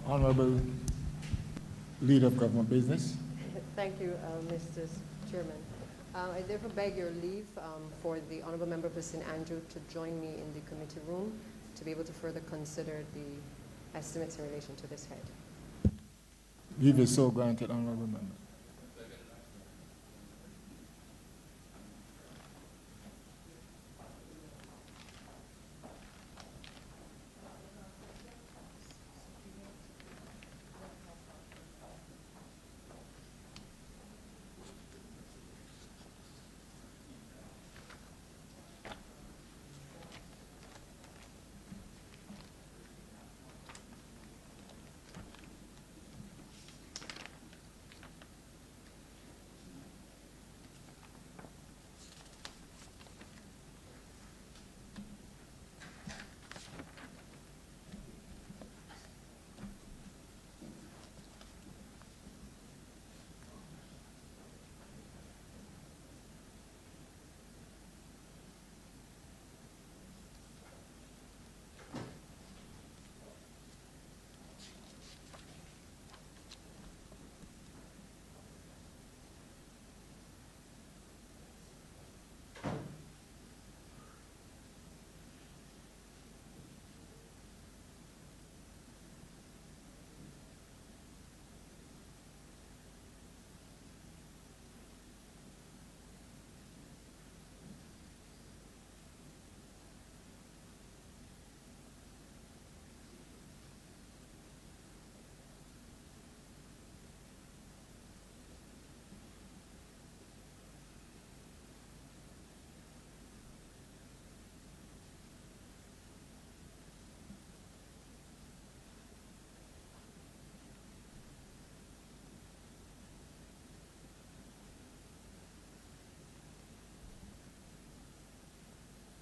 Honorable Leader of Government Business. Thank you, Mr. Chairman. I therefore beg your leave for the Honourable Member for St. Andrew to join me in the committee room to be able to further consider the estimates in relation to this head. Leave is so granted, Honorable Member.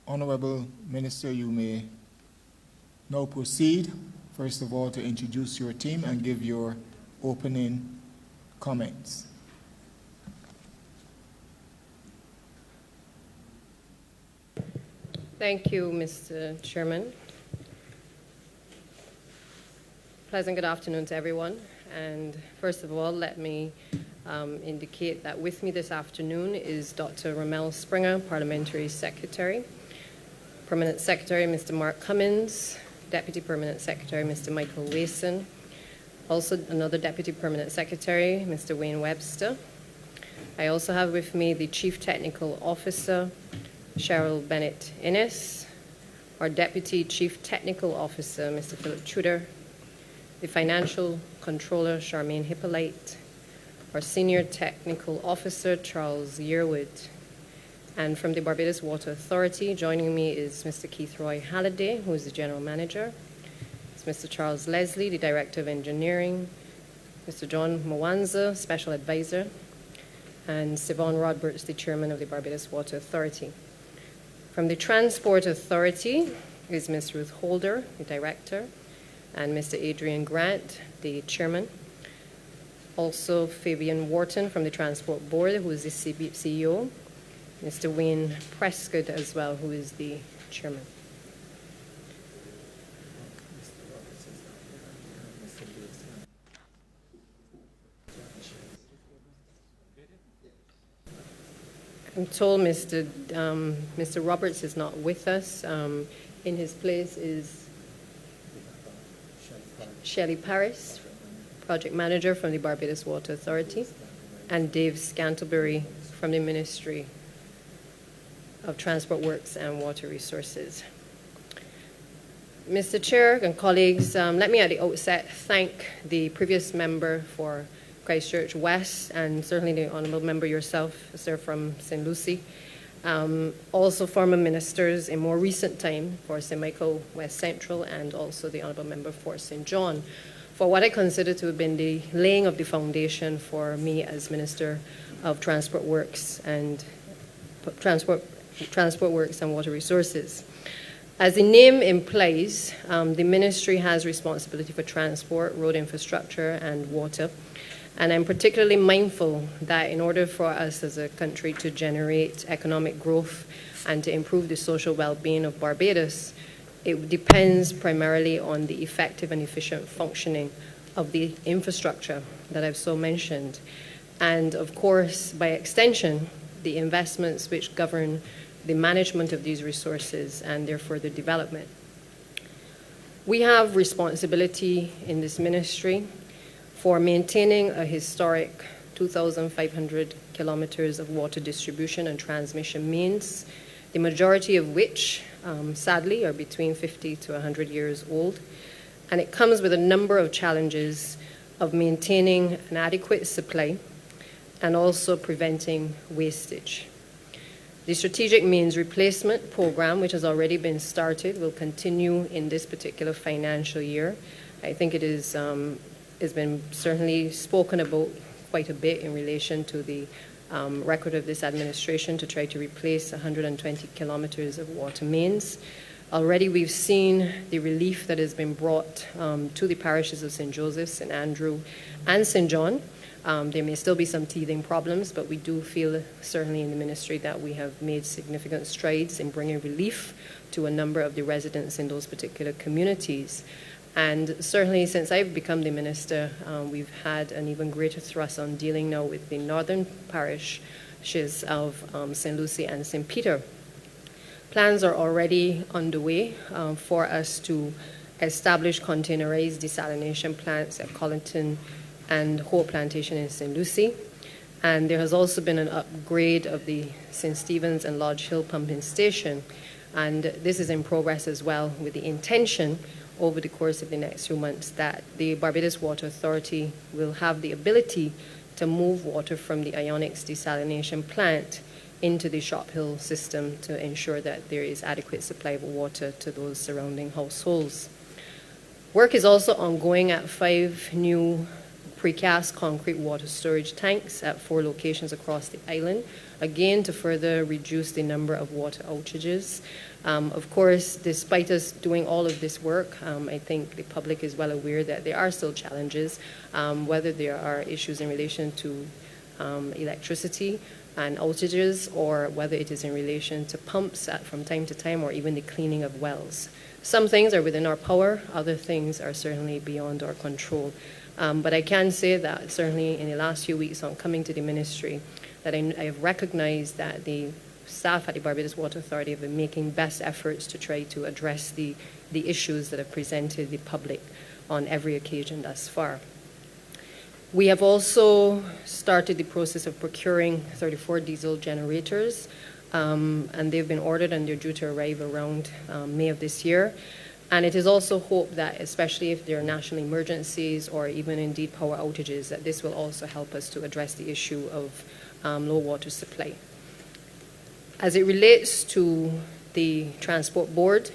Honorable Minister, you may now proceed, first of all, to introduce your team and give your opening comments. Thank you, Mr. Chairman. Pleasant good afternoon to everyone. And first of all, let me indicate that with me this afternoon is Dr. Ramel Springer, Parliamentary Secretary, Permanent Secretary Mr. Mark Cummins, Deputy Permanent Secretary Mr. Michael Wason, also another Deputy Permanent Secretary Mr. Wayne Webster. I also have with me the Chief Technical Officer Cheryl Bennett Innes, our Deputy Chief Technical Officer Mr. Philip Tudor, the Financial Controller Charmaine Hippolyte, our Senior Technical Officer Charles Yearwood. And from the Barbados Water Authority, joining me is Mr. Keith Roy Halliday, who is the General Manager. It's Mr. Charles Leslie, the Director of Engineering, Mr. John Mwanza, Special Advisor, and Siobhan Roberts, the Chairman of the Barbados Water Authority. From the Transport Authority is Ms. Ruth Holder, the Director, and Mr. Adrian Grant, the Chairman. Also Fabian Wharton from the Transport Board, who is the CEO. Mr. Wayne Prescott as well, who is the Chairman. I'm told Mr. Roberts is not with us. In his place is Shelley Paris, Project Manager from the Barbados Water Authority, and Dave Scantlebury from the Ministry of Transport Works and Water Resources. Mr. Chair and colleagues, let me at the outset thank the previous member for Christchurch West and certainly the Honourable Member yourself, sir, from St. Lucie. Also former ministers in more recent time for St. Michael West Central and also the Honourable Member for St. John for what I consider to have been the laying of the foundation for me as Minister of Transport Works and Water Resources. As the name implies, the ministry has responsibility for transport, road infrastructure, and water. And I'm particularly mindful that in order for us as a country to generate economic growth and to improve the social well-being of Barbados, it depends primarily on the effective and efficient functioning of the infrastructure that I've so mentioned, and of course, by extension, the investments which govern the management of these resources and their further development. We have responsibility in this ministry for maintaining a historic 2,500 kilometers of water distribution and transmission mains, the majority of which, sadly, are between 50 to 100 years old. And it comes with a number of challenges of maintaining an adequate supply and also preventing wastage. The Strategic Mains Replacement Program, which has already been started, will continue in this particular financial year. I think it is has been certainly spoken about quite a bit in relation to the record of this administration to try to replace 120 kilometers of water mains. Already we've seen the relief that has been brought to the parishes of St. Joseph, St. Andrew, and St. John. There may still be some teething problems, but we do feel, certainly in the ministry, that we have made significant strides in bringing relief to a number of the residents in those particular communities. And certainly since I've become the minister, we've had an even greater thrust on dealing now with the northern parishes of St. Lucie and St. Peter. Plans are already underway for us to establish containerized desalination plants at Collington and Hope Plantation in St. Lucie. And there has also been an upgrade of the St. Stephen's and Lodge Hill pumping station. And this is in progress as well, with the intention over the course of the next few months that the Barbados Water Authority will have the ability to move water from the Ionics desalination plant into the Shop Hill system to ensure that there is adequate supply of water to those surrounding households. Work is also ongoing at 5 new precast concrete water storage tanks at 4 locations across the island, again to further reduce the number of water outages. Of course, despite us doing all of this work, I think the public is well aware that there are still challenges, whether there are issues in relation to electricity and outages, or whether it is in relation to pumps from time to time, or even the cleaning of wells. Some things are within our power, other things are certainly beyond our control. But I can say that certainly in the last few weeks on coming to the ministry, that I have recognized that the staff at the Barbados Water Authority have been making best efforts to try to address the issues that have presented the public on every occasion thus far. We have also started the process of procuring 34 diesel generators, and they've been ordered and they're due to arrive around May of this year. And it is also hoped that, especially if there are national emergencies or even indeed power outages, that this will also help us to address the issue of low water supply. As it relates to the Transport Board,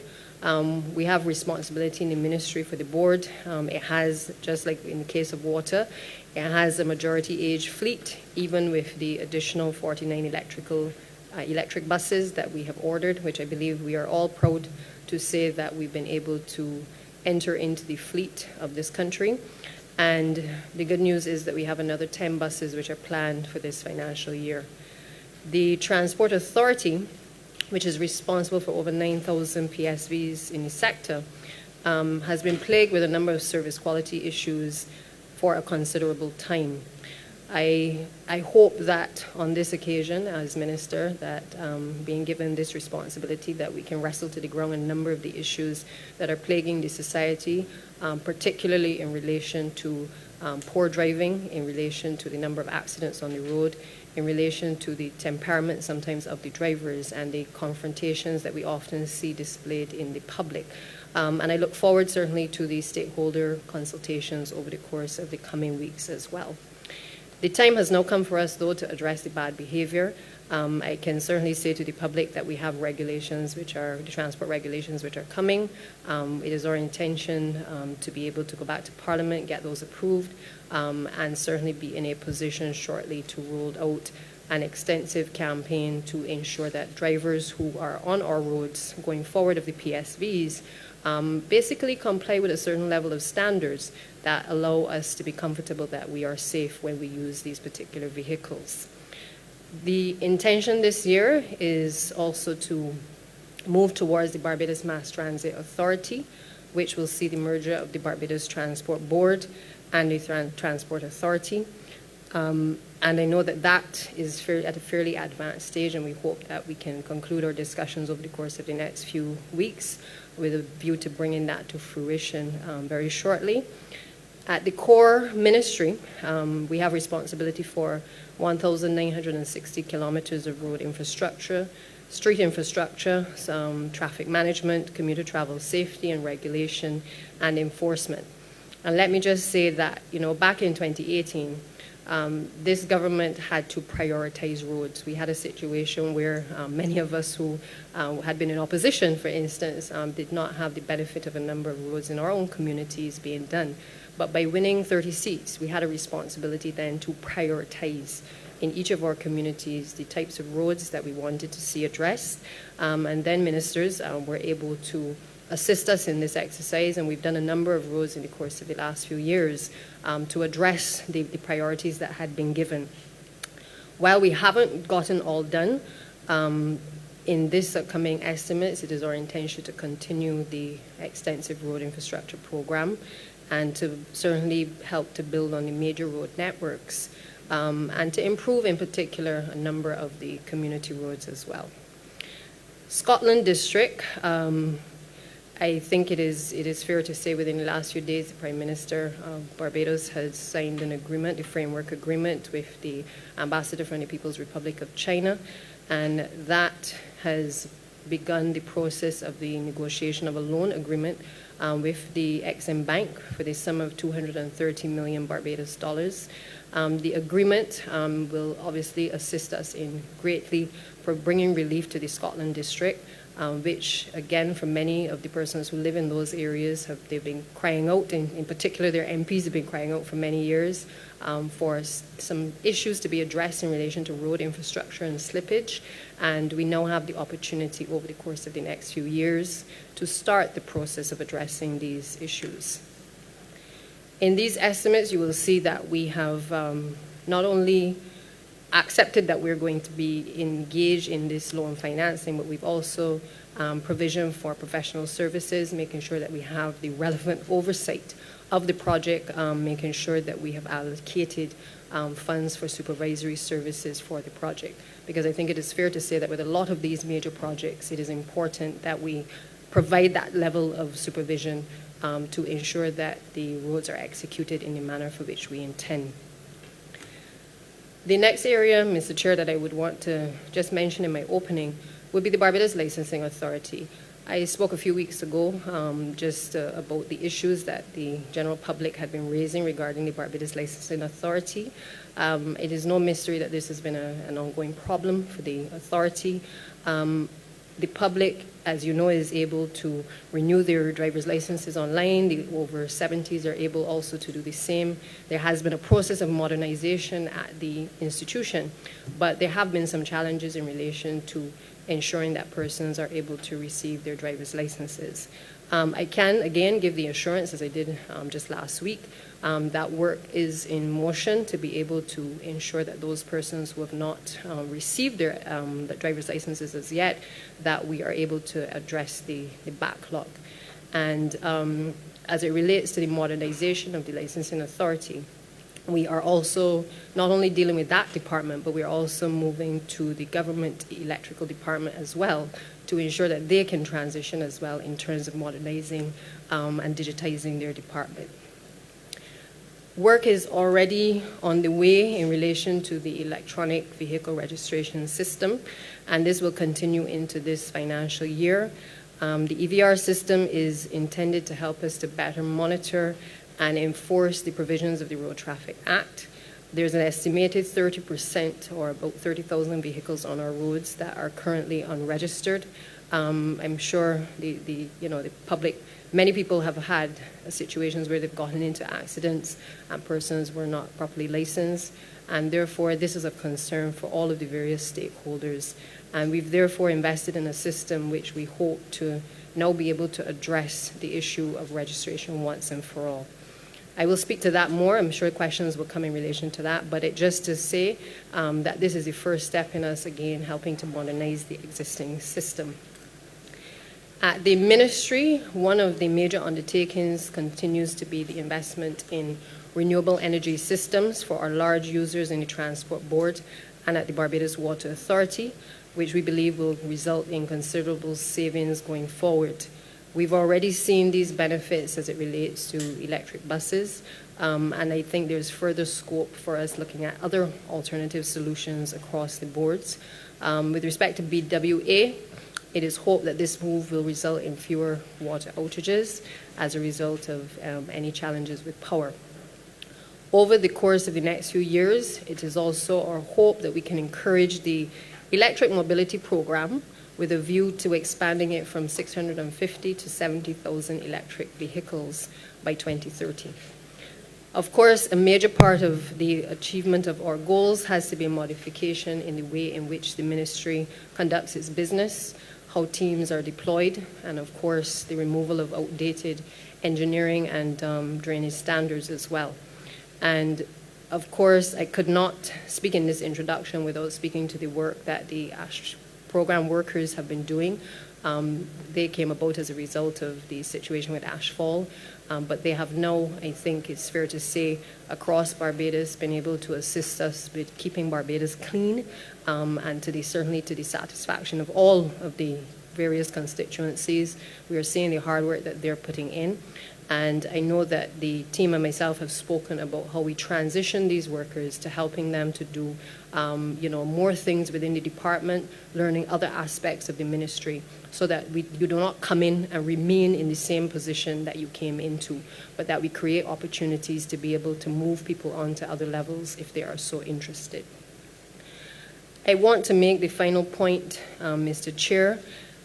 we have responsibility in the ministry for the board. It has, just like in the case of water, it has a majority age fleet, even with the additional 49 electric buses that we have ordered, which I believe we are all proud to say that we've been able to enter into the fleet of this country. And the good news is that we have another 10 buses which are planned for this financial year. The Transport Authority, which is responsible for over 9,000 PSVs in the sector, has been plagued with a number of service quality issues for a considerable time. I hope that on this occasion, as Minister, that being given this responsibility, that we can wrestle to the ground a number of the issues that are plaguing the society, particularly in relation to poor driving, in relation to the number of accidents on the road, in relation to the temperament sometimes of the drivers and the confrontations that we often see displayed in the public. And I look forward certainly to the stakeholder consultations over the course of the coming weeks as well. The time has now come for us, though, to address the bad behavior. I can certainly say to the public that we have regulations, which are the transport regulations, which are coming. It is our intention to be able to go back to Parliament, get those approved, and certainly be in a position shortly to roll out an extensive campaign to ensure that drivers who are on our roads going forward of the PSVs basically comply with a certain level of standards that allow us to be comfortable that we are safe when we use these particular vehicles. The intention this year is also to move towards the Barbados Mass Transit Authority, which will see the merger of the Barbados Transport Board and the Transport Authority. And I know that that is at a fairly advanced stage, and we hope that we can conclude our discussions over the course of the next few weeks with a view to bringing that to fruition very shortly. At the core ministry, we have responsibility for 1,960 kilometers of road infrastructure, street infrastructure, some traffic management, commuter travel safety and regulation, and enforcement. And let me just say that, back in 2018, this government had to prioritize roads. We had a situation where many of us who had been in opposition, for instance, did not have the benefit of a number of roads in our own communities being done. But by winning 30 seats, we had a responsibility then to prioritize in each of our communities the types of roads that we wanted to see addressed. And then ministers were able to assist us in this exercise, and we've done a number of roads in the course of the last few years to address the priorities that had been given. While we haven't gotten all done, in this upcoming estimates, it is our intention to continue the extensive road infrastructure program and to certainly help to build on the major road networks and to improve in particular a number of the community roads as well. Scotland District, I think it is fair to say within the last few days the Prime Minister of Barbados has signed an agreement, a framework agreement with the Ambassador from the People's Republic of China, and that has begun the process of the negotiation of a loan agreement with the Exim Bank for the sum of 230 million Barbados dollars. The agreement will obviously assist us in greatly for bringing relief to the Scotland District, which, again, for many of the persons who live in those areas, they've been crying out, in particular their MPs have been crying out for many years for some issues to be addressed in relation to road infrastructure and slippage. And we now have the opportunity over the course of the next few years to start the process of addressing these issues. In these estimates, you will see that we have not only accepted that we're going to be engaged in this loan financing, but we've also provisioned for professional services, making sure that we have the relevant oversight of the project, making sure that we have allocated funds for supervisory services for the project. Because I think it is fair to say that with a lot of these major projects, it is important that we provide that level of supervision to ensure that the roads are executed in the manner for which we intend. The next area, Mr. Chair, that I would want to just mention in my opening would be the Barbados Licensing Authority. I spoke a few weeks ago just about the issues that the general public had been raising regarding the Barbados Licensing Authority. It is no mystery that this has been an ongoing problem for the authority. The public, as you know, is able to renew their driver's licenses online. The over 70s are able also to do the same. There has been a process of modernization at the institution, but there have been some challenges in relation to ensuring that persons are able to receive their driver's licenses. I can, again, give the assurance, as I did just last week, that work is in motion to be able to ensure that those persons who have not received their driver's licenses as yet, that we are able to address the backlog. And as it relates to the modernization of the licensing authority, we are also not only dealing with that department, but we are also moving to the government electrical department as well to ensure that they can transition as well in terms of modernizing and digitizing their department. Work is already on the way in relation to the electronic vehicle registration system, and this will continue into this financial year. The EVR system is intended to help us to better monitor and enforce the provisions of the Road Traffic Act. There's an estimated 30% or about 30,000 vehicles on our roads that are currently unregistered. I'm sure the public, many people have had situations where they've gotten into accidents and persons were not properly licensed, and therefore this is a concern for all of the various stakeholders. And we've therefore invested in a system which we hope to now be able to address the issue of registration once and for all. I will speak to that more. I'm sure questions will come in relation to that, but just to say that this is the first step in us, again, helping to modernize the existing system. At the ministry, one of the major undertakings continues to be the investment in renewable energy systems for our large users in the Transport Board and at the Barbados Water Authority, which we believe will result in considerable savings going forward. We've already seen these benefits as it relates to electric buses, and I think there's further scope for us looking at other alternative solutions across the boards. With respect to BWA, it is hoped that this move will result in fewer water outages as a result of any challenges with power. Over the course of the next few years, it is also our hope that we can encourage the electric mobility program with a view to expanding it from 650 to 70,000 electric vehicles by 2030. Of course, a major part of the achievement of our goals has to be a modification in the way in which the ministry conducts its business, how teams are deployed, and of course, the removal of outdated engineering and drainage standards as well. And of course, I could not speak in this introduction without speaking to the work that the ASH program workers have been doing. They came about as a result of the situation with Ashfall, but they have now, I think it's fair to say, across Barbados, been able to assist us with keeping Barbados clean, and certainly to the satisfaction of all of the various constituencies. We are seeing the hard work that they're putting in. And I know that the team and myself have spoken about how we transition these workers to helping them to do more things within the department, learning other aspects of the ministry, so that you do not come in and remain in the same position that you came into, but that we create opportunities to be able to move people on to other levels if they are so interested. I want to make the final point, Mr. Chair,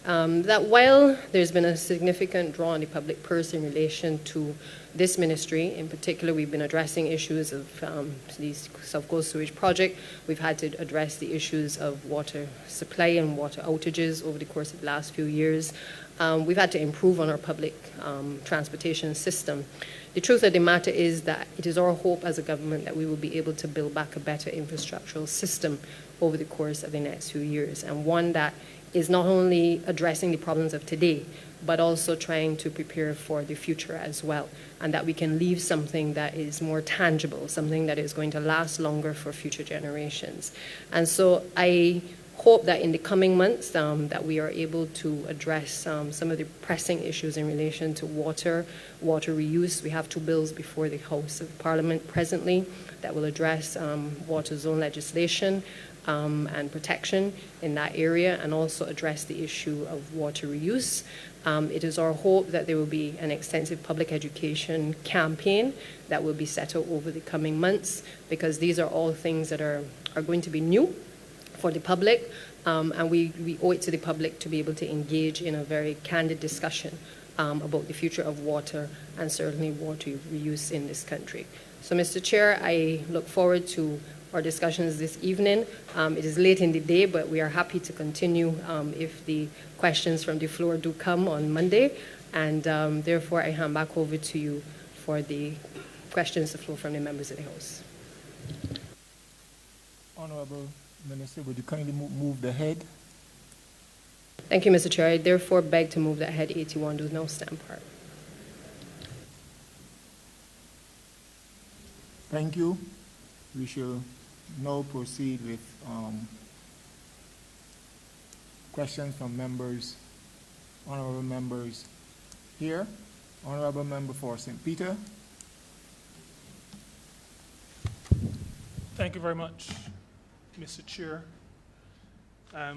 that while there's been a significant draw on the public purse in relation to this ministry, in particular, we've been addressing issues of the South Coast Sewage Project. We've had to address the issues of water supply and water outages over the course of the last few years. We've had to improve on our public transportation system. The truth of the matter is that it is our hope as a government that we will be able to build back a better infrastructural system over the course of the next few years, and one that is not only addressing the problems of today, but also trying to prepare for the future as well, and that we can leave something that is more tangible, something that is going to last longer for future generations. And so I hope that in the coming months that we are able to address some of the pressing issues in relation to water reuse. We have 2 bills before the House of Parliament presently that will address water zone legislation and protection in that area, and also address the issue of water reuse. It is our hope that there will be an extensive public education campaign that will be set out over the coming months, because these are all things that are going to be new for the public, and we owe it to the public to be able to engage in a very candid discussion about the future of water and certainly water reuse in this country. So, Mr. Chair, I look forward to our discussions this evening. It is late in the day, but we are happy to continue if the questions from the floor do come on Monday, and therefore I hand back over to you for the questions to flow from the members of the House. Honourable Minister, would you kindly move the head? Thank you, Mr. Chair. I therefore beg to move that head 81 does now stand part. Thank you. We shall now proceed with questions from members, honourable members here. Honourable Member for St. Peter. Thank you very much, Mr. Chair. I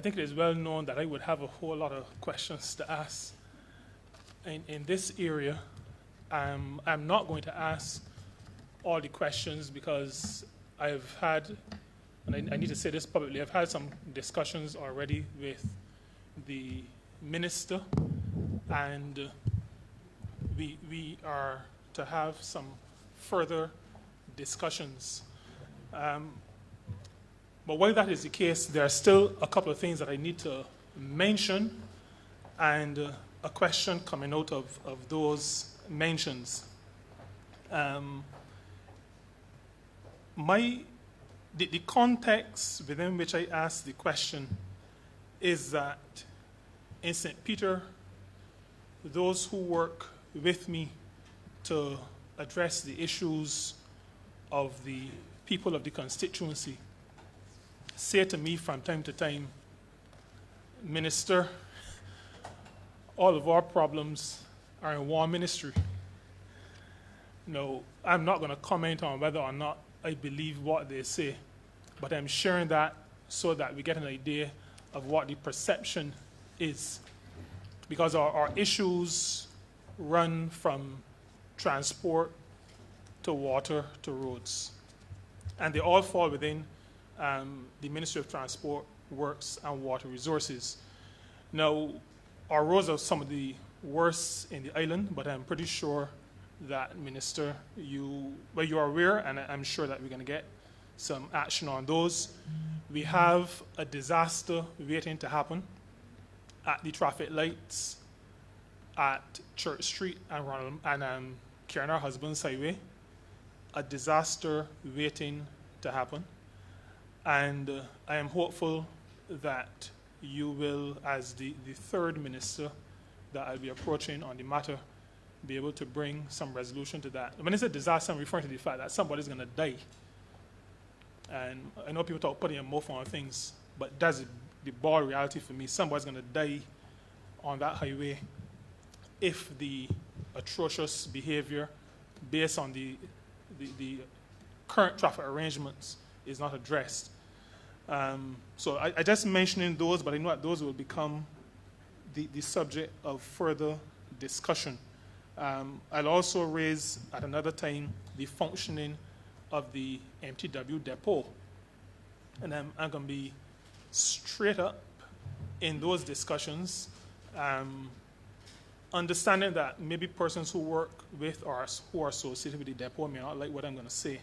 think it is well known that I would have a whole lot of questions to ask in this area. I'm not going to ask all the questions because I've had, and I need to say this publicly, I've had some discussions already with the minister, and we are to have some further discussions. But while that is the case, there are still a couple of things that I need to mention, and a question coming out of those mentions. The context within which I asked the question is that in St. Peter, those who work with me to address the issues of the people of the constituency say to me from time to time, Minister, all of our problems are in one ministry. No, I'm not going to comment on whether or not I believe what they say, but I'm sharing that so that we get an idea of what the perception is. Because our issues run from transport to water to roads. And they all fall within the Ministry of Transport, Works, and Water Resources. Now, our roads are some of the worst in the island, but I'm pretty sure that, Minister, you are aware, and I'm sure that we're going to get some action on those. We have a disaster waiting to happen at the traffic lights at Church Street and Karen, our husband's highway. A disaster waiting to happen. And I am hopeful that you will, as the third minister that I'll be approaching on the matter, be able to bring some resolution to that. When it's a disaster, I'm referring to the fact that somebody's going to die. And I know people talk putting a mouth on things, but that's the bald reality for me. Somebody's going to die on that highway if the atrocious behavior based on the current traffic arrangements is not addressed. So I just mentioning those, but I know that those will become the subject of further discussion. I'll also raise at another time the functioning of the MTW depot. And I'm going to be straight up in those discussions, understanding that maybe persons who work with or who are associated with the depot may not like what I'm going to say.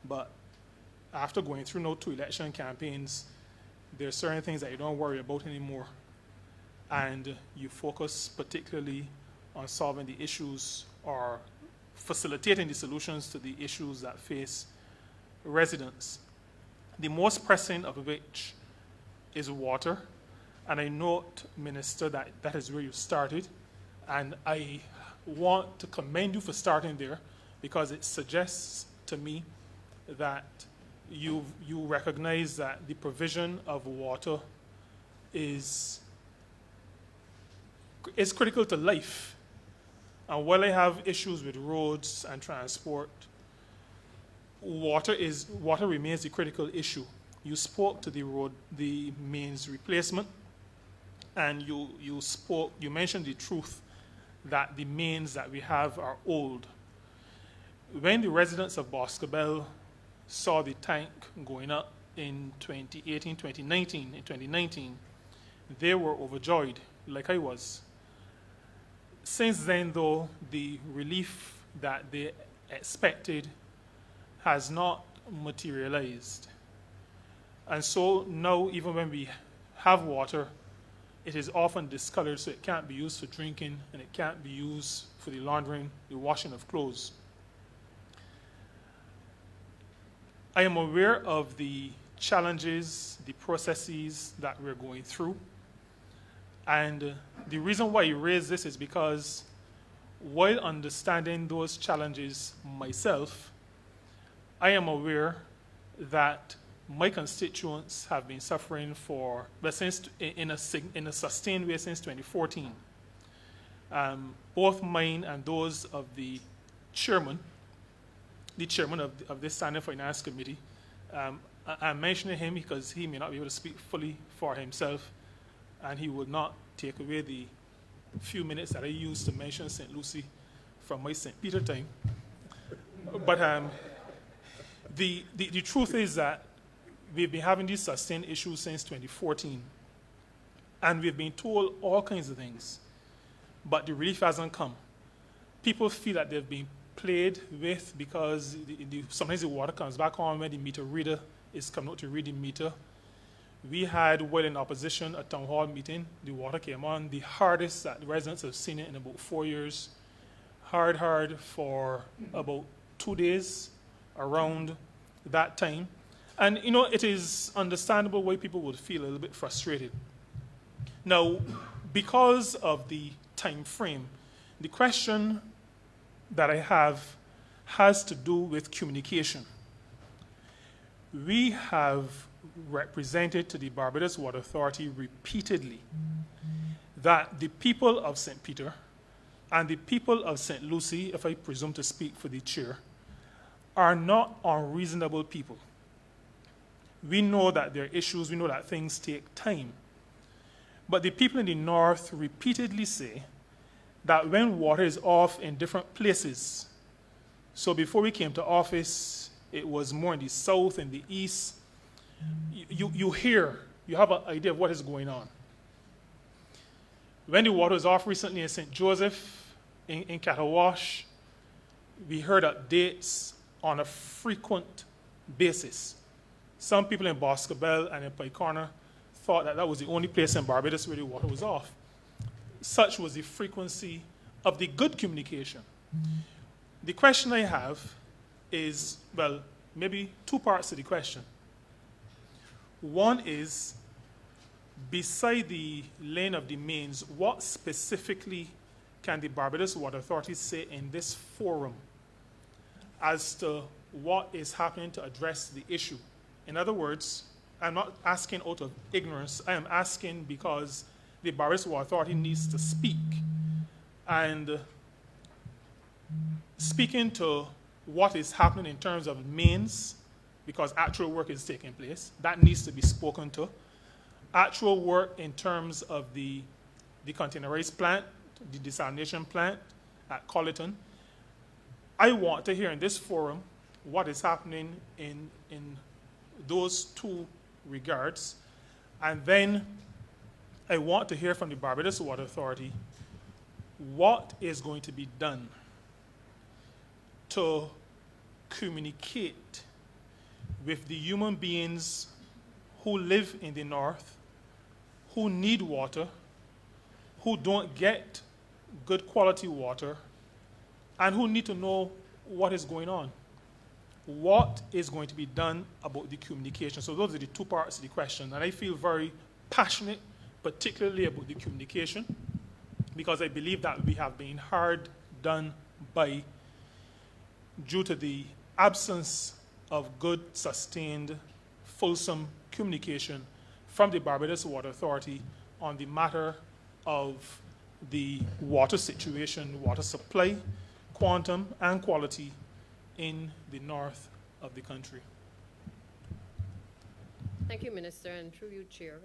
But after going through now 2 election campaigns, there are certain things that you don't worry about anymore. And you focus particularly on solving the issues or facilitating the solutions to the issues that face residents. The most pressing of which is water. And I note, Minister, that that is where you started. And I want to commend you for starting there because it suggests to me that you recognize that the provision of water is critical to life. And while I have issues with roads and transport, water remains the critical issue. You spoke to the mains replacement, and you mentioned the truth that the mains that we have are old. When the residents of Boscobel saw the tank going up in 2019, they were overjoyed, like I was. Since then, though, the relief that they expected has not materialized. And so now, even when we have water, it is often discolored, so it can't be used for drinking, and it can't be used for the laundering, the washing of clothes. I am aware of the challenges, the processes that we're going through. And the reason why I raise this is because while understanding those challenges myself, I am aware that my constituents have been suffering in a sustained way since 2014. Both mine and those of the chairman of this Standing Finance Committee. I'm mentioning him because he may not be able to speak fully for himself, and he will not take away the few minutes that I used to mention St. Lucie from my St. Peter time. But the truth is that we've been having these sustained issues since 2014, and we've been told all kinds of things, but the relief hasn't come. People feel that they've been played with because sometimes the water comes back on when the meter reader is coming out to read the meter. We had, while in opposition, a town hall meeting. The water came on, the hardest that the residents have seen it in about 4 years. Hard for about 2 days around that time. And, it is understandable why people would feel a little bit frustrated. Now, because of the time frame, the question that I have has to do with communication. We have represented to the Barbados Water Authority repeatedly that the people of St. Peter and the people of St. Lucie, if I presume to speak for the chair, are not unreasonable people. We know that there are issues, we know that things take time. But the people in the north repeatedly say that when water is off in different places, so before we came to office, it was more in the south and the east, you hear, you have an idea of what is going on. When the water was off recently in St. Joseph, in Catawash, we heard updates on a frequent basis. Some people in Boscobel and in Paicorner thought that that was the only place in Barbados where the water was off. Such was the frequency of the good communication. The question I have is, well, maybe two parts to the question. One is, beside the laying of the mains, what specifically can the Barbados Water Authority say in this forum as to what is happening to address the issue? In other words, I'm not asking out of ignorance. I am asking because the Barbados Water Authority needs to speak. And speaking to what is happening in terms of mains, because actual work is taking place, that needs to be spoken to. Actual work in terms of the containerized plant, the desalination plant at Colleton. I want to hear in this forum what is happening in those two regards. And then I want to hear from the Barbados Water Authority what is going to be done to communicate with the human beings who live in the north, who need water, who don't get good quality water, and who need to know what is going on. What is going to be done about the communication? So those are the two parts of the question. And I feel very passionate, particularly about the communication, because I believe that we have been hard done by due to the absence of good, sustained, fulsome communication from the Barbados Water Authority on the matter of the water situation, water supply, quantum, and quality in the north of the country. Thank you, Minister, and through you, Chair.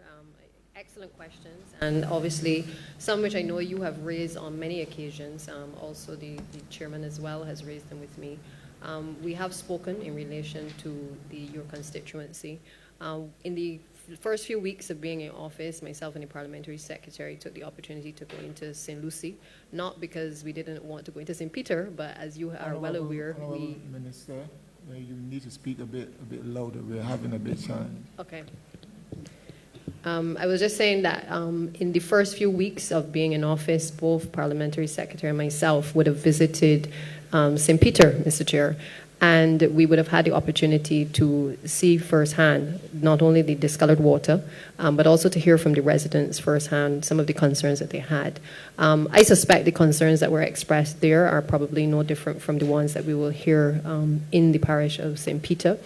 Excellent questions, and obviously some which I know you have raised on many occasions. Also, the Chairman as well has raised them with me. We have spoken in relation to your constituency. In the first few weeks of being in office, myself and the Parliamentary Secretary took the opportunity to go into St. Lucie, not because we didn't want to go into St. Peter, but as you are well aware, Minister, you need to speak a bit louder. We're having a bit time. Okay. I was just saying that in the first few weeks of being in office, both Parliamentary Secretary and myself would have visited St. Peter, Mr. Chair, and we would have had the opportunity to see firsthand not only the discolored water, but also to hear from the residents firsthand some of the concerns that they had. I suspect the concerns that were expressed there are probably no different from the ones that we will hear in the parish of St. Peter,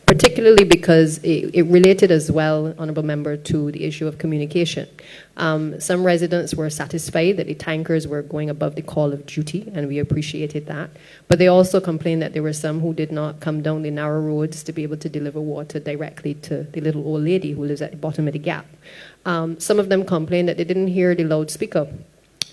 particularly because it related as well, Honourable Member, to the issue of communication. Some residents were satisfied that the tankers were going above the call of duty, and we appreciated that. But they also complained that there were some who did not come down the narrow roads to be able to deliver water directly to the little old lady who lives at the bottom of the gap. Some of them complained that they didn't hear the loudspeaker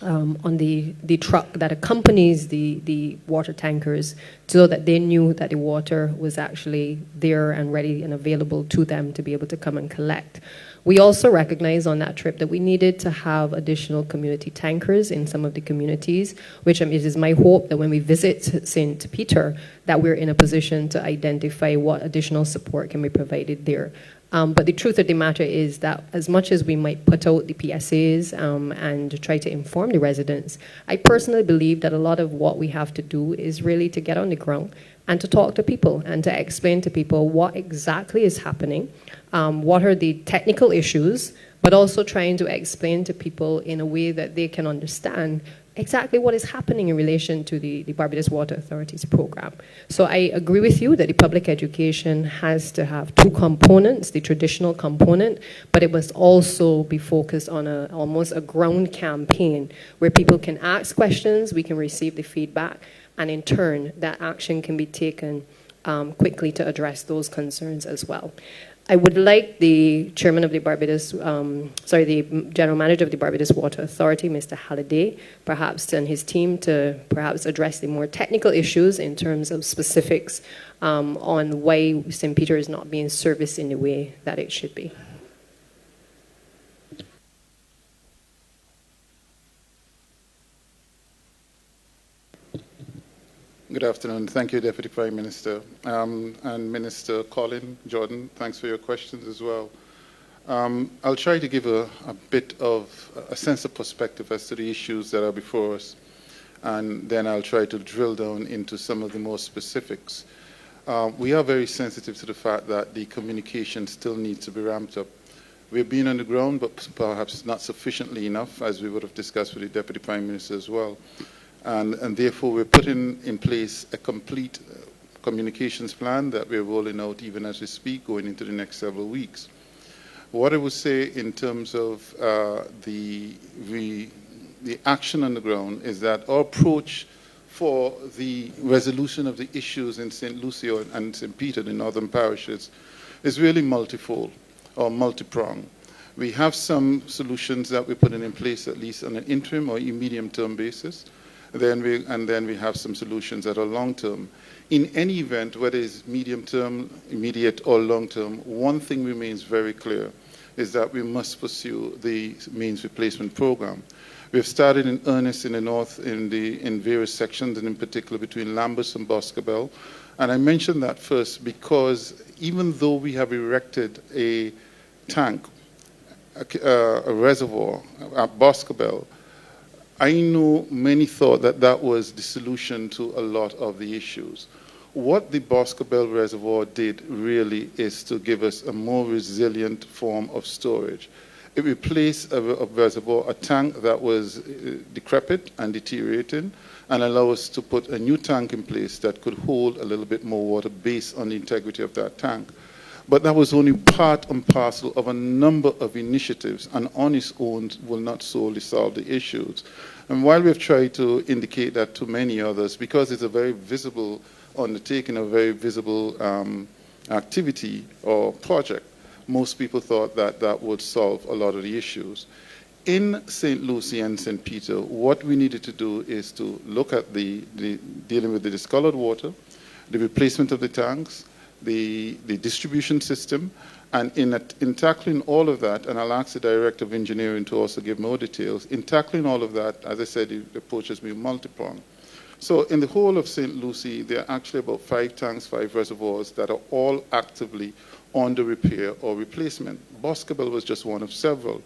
on the truck that accompanies the water tankers, so that they knew that the water was actually there and ready and available to them to be able to come and collect. We also recognized on that trip that we needed to have additional community tankers in some of the communities, which it is my hope that when we visit St. Peter, that we're in a position to identify what additional support can be provided there. But the truth of the matter is that as much as we might put out the PSAs and try to inform the residents, I personally believe that a lot of what we have to do is really to get on the ground and to talk to people and to explain to people what exactly is happening, what are the technical issues, but also trying to explain to people in a way that they can understand exactly what is happening in relation to the Barbados Water Authority's program. So I agree with you that the public education has to have two components, the traditional component, but it must also be focused on almost a ground campaign where people can ask questions, we can receive the feedback, and in turn, that action can be taken quickly to address those concerns as well. I would like the chairman of the the general manager of the Barbados Water Authority, Mr. Halliday, perhaps, and his team to perhaps address the more technical issues in terms of specifics on why St. Peter is not being serviced in the way that it should be. Good afternoon. Thank you, Deputy Prime Minister. And Minister Colin Jordan, thanks for your questions as well. I'll try to give a bit of a sense of perspective as to the issues that are before us, and then I'll try to drill down into some of the more specifics. We are very sensitive to the fact that the communication still needs to be ramped up. We've been on the ground, but perhaps not sufficiently enough, as we would have discussed with the Deputy Prime Minister as well. And therefore, we're putting in place a complete communications plan that we're rolling out even as we speak, going into the next several weeks. What I would say in terms of the action on the ground is that our approach for the resolution of the issues in St. Lucia and St. Peter, the northern parishes, is really multifold or multi-pronged. We have some solutions that we're putting in place, at least on an interim or medium-term basis. Then we have some solutions that are long-term. In any event, whether it's medium-term, immediate, or long-term, one thing remains very clear, is that we must pursue the means replacement program. We've started in earnest in the north in various sections, and in particular between Lambeth and Boscobel. And I mention that first because even though we have erected a tank, a reservoir at Boscobel, I know many thought that that was the solution to a lot of the issues. What the Boscobel Reservoir did really is to give us a more resilient form of storage. It replaced a reservoir, a tank that was decrepit and deteriorating, and allow us to put a new tank in place that could hold a little bit more water based on the integrity of that tank. But that was only part and parcel of a number of initiatives, and on its own will not solely solve the issues. And while we've tried to indicate that to many others, because it's a very visible undertaking, a very visible activity or project, most people thought that that would solve a lot of the issues. In St. Lucie and St. Peter, what we needed to do is to look at dealing with the discolored water, the replacement of the tanks, the distribution system, and in tackling all of that, and I'll ask the Director of Engineering to also give more details, in tackling all of that, as I said, the approach has been multi-pronged. So in the whole of St. Lucie, there are actually about 5 tanks, 5 reservoirs that are all actively under repair or replacement. Boscobel was just one of several.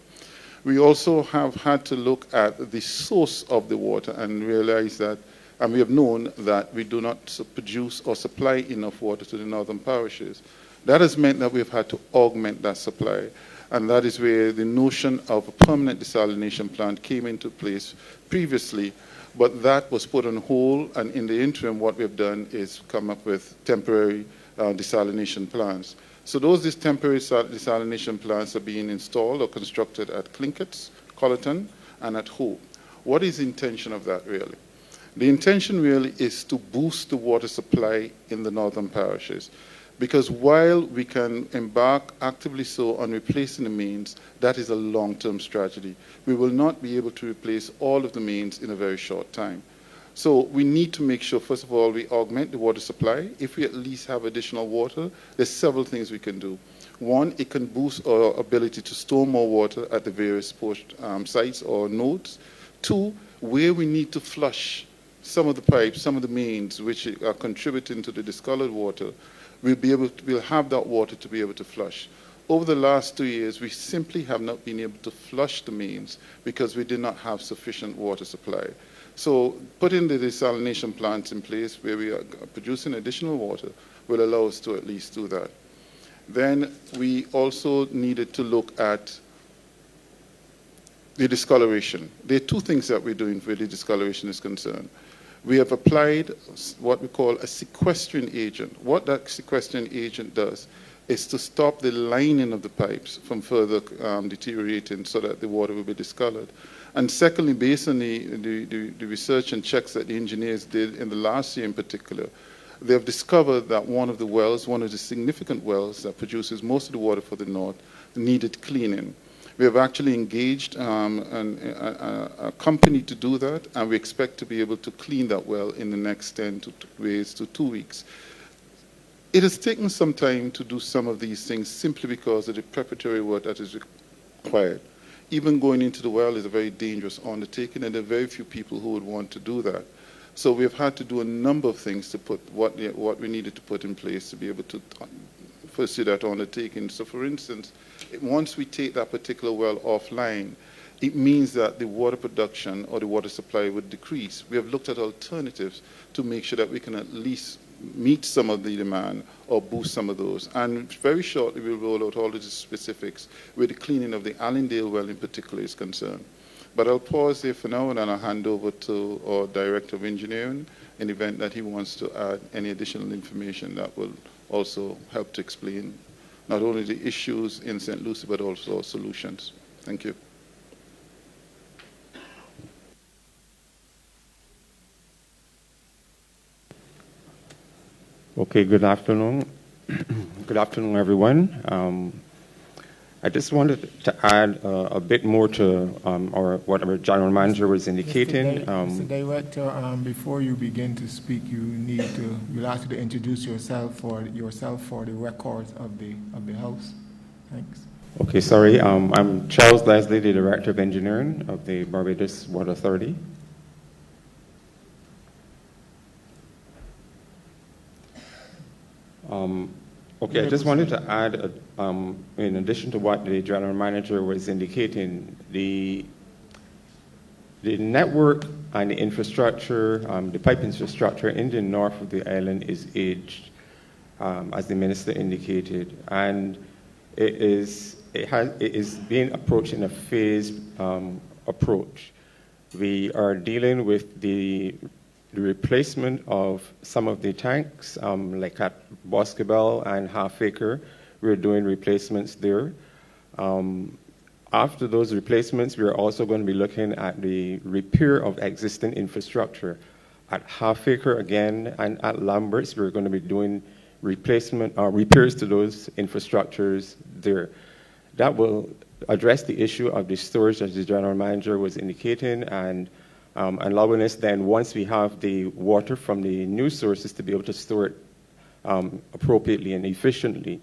We also have had to look at the source of the water and realize that, and we have known that we do not produce or supply enough water to the northern parishes. That has meant that we've had to augment that supply, and that is where the notion of a permanent desalination plant came into place previously, but that was put on hold, and in the interim what we've done is come up with temporary desalination plants. So those temporary desalination plants are being installed or constructed at Clinkett's, Colleton, and at Hope. What is the intention of that really? The intention really is to boost the water supply in the northern parishes, because while we can embark actively so on replacing the mains, that is a long-term strategy. We will not be able to replace all of the mains in a very short time. So we need to make sure, first of all, we augment the water supply. If we at least have additional water, there's several things we can do. One, it can boost our ability to store more water at the various sites or nodes. Two, where we need to flush some of the pipes, some of the mains, which are contributing to the discolored water, we'll have that water to be able to flush. Over the last 2 years, we simply have not been able to flush the mains because we did not have sufficient water supply. So putting the desalination plants in place where we are producing additional water will allow us to at least do that. Then we also needed to look at the discoloration. There are two things that we're doing where the discoloration is concerned. We have applied what we call a sequestering agent. What that sequestering agent does is to stop the lining of the pipes from further deteriorating so that the water will be discolored. And secondly, based on the research and checks that the engineers did in the last year in particular, they have discovered that one of the wells, one of the significant wells that produces most of the water for the north, needed cleaning. We have actually engaged a company to do that, and we expect to be able to clean that well in the next 10 days to 2 weeks. It has taken some time to do some of these things simply because of the preparatory work that is required. Even going into the well is a very dangerous undertaking, and there are very few people who would want to do that. So we've had to do a number of things to put what we needed to put in place to be able to pursue that undertaking. So for instance, once we take that particular well offline, it means that the water production or the water supply would decrease. We have looked at alternatives to make sure that we can at least meet some of the demand or boost some of those. And very shortly we'll roll out all the specifics where the cleaning of the Allendale well in particular is concerned. But I'll pause there for now, and then I'll hand over to our Director of Engineering in the event that he wants to add any additional information that will also help to explain not only the issues in St. Lucie, but also solutions. Thank you. Okay, good afternoon. Good afternoon, everyone. I just wanted to add a bit more to or what our general manager was indicating. Mr. Director, before you begin to speak, you'll have to introduce yourself for the records of the House. Thanks. Okay, sorry. I'm Charles Leslie, the Director of Engineering of the Barbados Water Authority. Okay, I just wanted to add, in addition to what the general manager was indicating, the network and the infrastructure, the pipe infrastructure in the north of the island is aged, as the minister indicated, and it is being approached in a phased approach. We are dealing with the replacement of some of the tanks, like at Boscobel and Half Acre. We're doing replacements there. After those replacements, we're also going to be looking at the repair of existing infrastructure. At Half Acre again, and at Lamberts, we're going to be doing repairs to those infrastructures there. That will address the issue of the storage, as the general manager was indicating, and allowing us then, once we have the water from the new sources, to be able to store it appropriately and efficiently.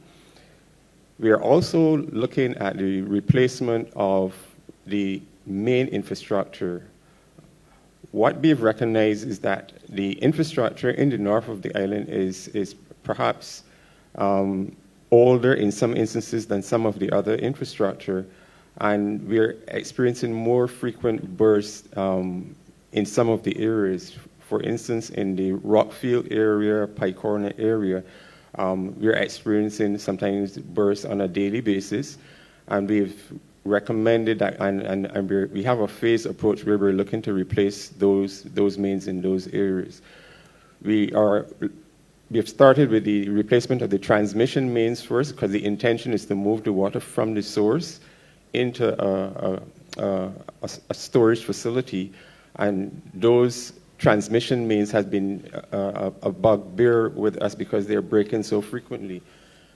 We are also looking at the replacement of the main infrastructure. What we've recognized is that the infrastructure in the north of the island is perhaps older in some instances than some of the other infrastructure, and we're experiencing more frequent bursts in some of the areas. For instance, in the Rockfield area, Pike Corner area, we're experiencing sometimes bursts on a daily basis, and we've recommended that, and we have a phased approach where we're looking to replace those mains in those areas. We have started with the replacement of the transmission mains first, because the intention is to move the water from the source into a storage facility, and those transmission mains has been a bugbear with us because they're breaking so frequently.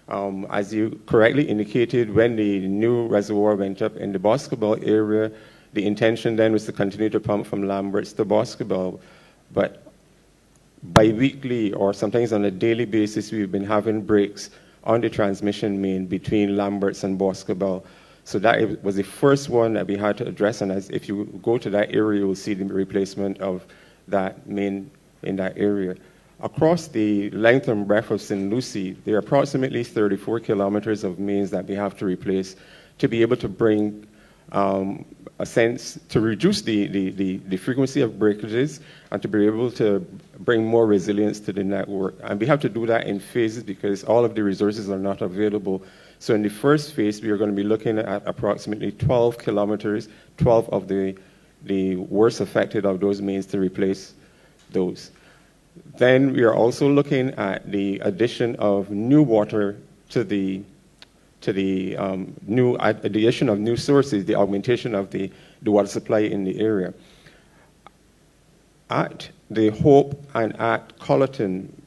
As you correctly indicated, when the new reservoir went up in the Boscobel area, the intention then was to continue to pump from Lamberts to Boscobel, but bi-weekly or sometimes on a daily basis, we've been having breaks on the transmission main between Lamberts and Boscobel. So that was the first one that we had to address, and if you go to that area, you'll see the replacement of that main in that area. Across the length and breadth of St. Lucie, there are approximately 34 kilometers of mains that we have to replace to be able to bring a sense to reduce the frequency of breakages and to be able to bring more resilience to the network. And we have to do that in phases because all of the resources are not available. So in the first phase, we are going to be looking at approximately 12 kilometers, 12 of the worst affected of those mains to replace those. Then we are also looking at the addition of new water to the addition of new sources, the augmentation of the water supply in the area. At the Hope and at Colleton,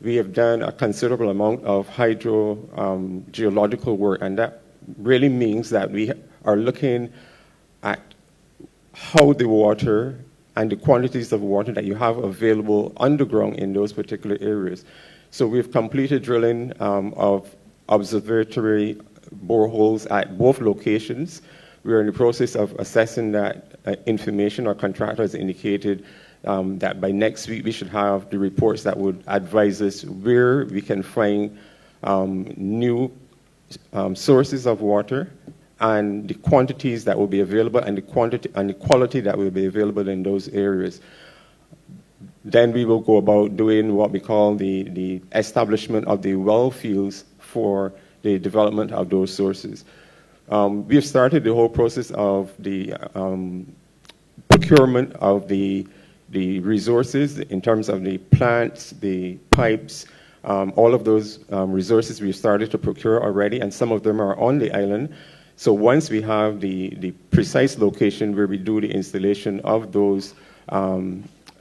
we have done a considerable amount of hydrogeological work, and that really means that we are looking at how the water and the quantities of water that you have available underground in those particular areas. So we've completed drilling of observatory boreholes at both locations. We're in the process of assessing that information. Our contractor has indicated that by next week we should have the reports that would advise us where we can find new sources of water and the quantities that will be available and the quality that will be available in those areas. Then we will go about doing what we call the establishment of the well fields for the development of those sources. We have started the whole process of the procurement of the resources in terms of the plants, the pipes, all of those resources we've started to procure already, and some of them are on the island. So once we have the precise location where we do the installation of those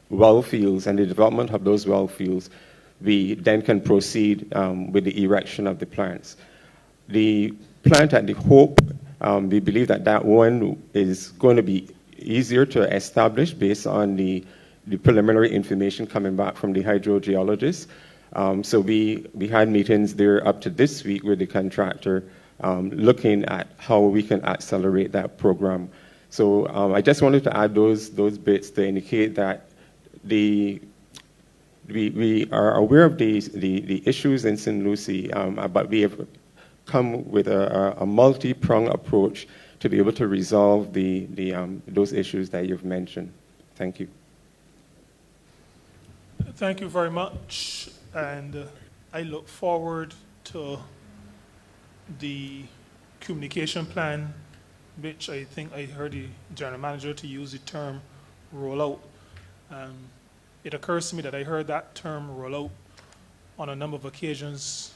well fields and the development of those well fields, we then can proceed with the erection of the plants. The plant at the Hope, we believe that one is going to be easier to establish based on the preliminary information coming back from the hydrogeologists. So we had meetings there up to this week with the contractor looking at how we can accelerate that program. So I just wanted to add those bits to indicate that we are aware of the issues in St. Lucie, but we have come with a multi-pronged approach to be able to resolve those issues that you've mentioned. Thank you. Thank you very much, and I look forward to the communication plan, which I think I heard the general manager to use the term rollout. It occurs to me that I heard that term rollout on a number of occasions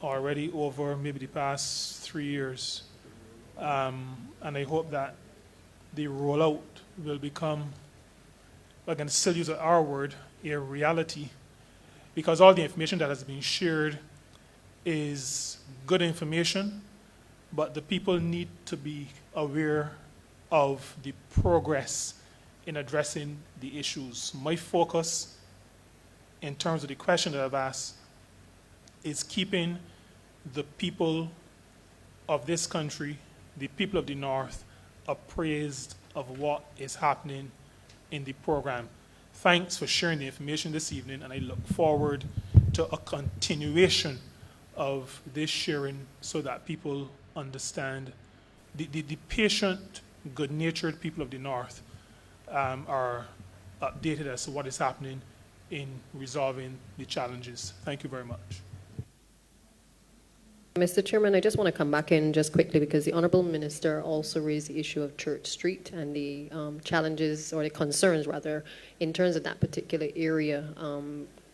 already over maybe the past 3 years. And I hope that the rollout will become, I can still use our word, a reality, because all the information that has been shared is good information, but the people need to be aware of the progress in addressing the issues. My focus in terms of the question that I've asked is keeping the people of this country, the people of the North, appraised of what is happening in the program. Thanks for sharing the information this evening, and I look forward to a continuation of this sharing so that people understand. The patient, good-natured people of the North are updated as to what is happening in resolving the challenges. Thank you very much. Mr. Chairman, I just want to come back in just quickly because the Honourable Minister also raised the issue of Church Street and the challenges, or the concerns rather, in terms of that particular area,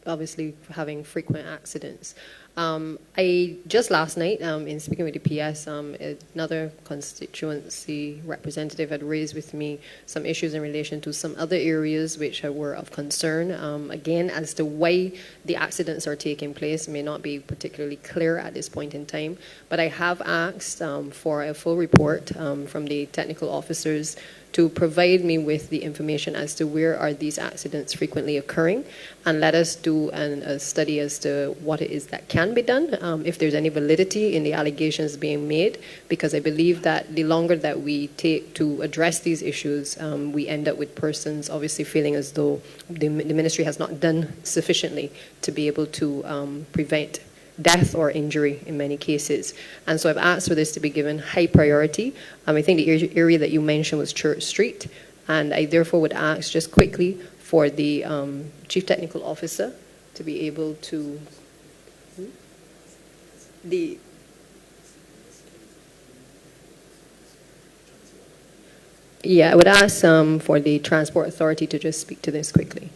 obviously having frequent accidents. I just last night, in speaking with the PS, another constituency representative had raised with me some issues in relation to some other areas which were of concern. Again, as to why the accidents are taking place may not be particularly clear at this point in time, but I have asked for a full report from the technical officers to provide me with the information as to where are these accidents frequently occurring, and let us do a study as to what it is that can be done, if there's any validity in the allegations being made, because I believe that the longer that we take to address these issues, we end up with persons obviously feeling as though the ministry has not done sufficiently to be able to prevent death or injury in many cases. And so I've asked for this to be given high priority. I think the area that you mentioned was Church Street, and I therefore would ask just quickly for the Chief Technical Officer to be able to... I would ask for the Transport Authority to just speak to this quickly.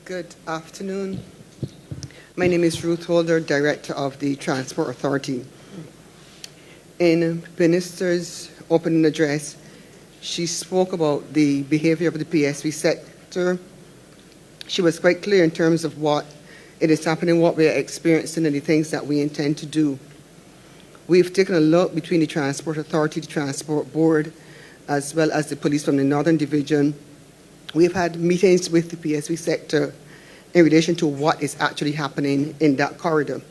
Good afternoon. My name is Ruth Holder, Director of the Transport Authority. In Minister's opening address, she spoke about the behavior of the PSV sector. She was quite clear in terms of what it is happening, what we are experiencing, and the things that we intend to do. We've taken a look between the Transport Authority, the Transport Board, as well as the police from the Northern Division. We've had meetings with the PSV sector in relation to what is actually happening in that corridor.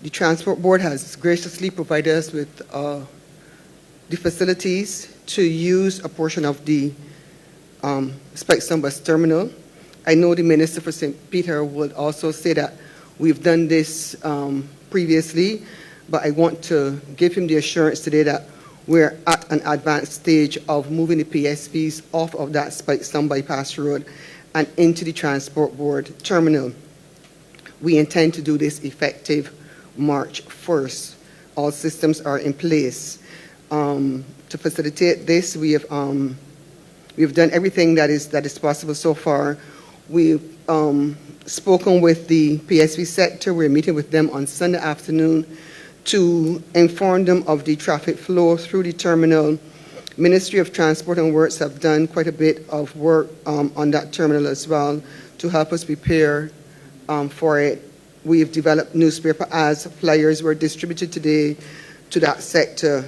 The Transport Board has graciously provided us with the facilities to use a portion of the Spikestone Bus Terminal. I know the Minister for St. Peter would also say that we've done this previously, but I want to give him the assurance today that we're at an advanced stage of moving the PSVs off of that Spikestone Bypass Road and into the Transport Board terminal. We intend to do this effective March 1st. All systems are in place. To facilitate this, we've done everything that is possible so far. We've spoken with the PSV sector. We're meeting with them on Sunday afternoon to inform them of the traffic flow through the terminal. Ministry of Transport and Works have done quite a bit of work on that terminal as well to help us prepare for it. We've developed newspaper ads, flyers were distributed today to that sector.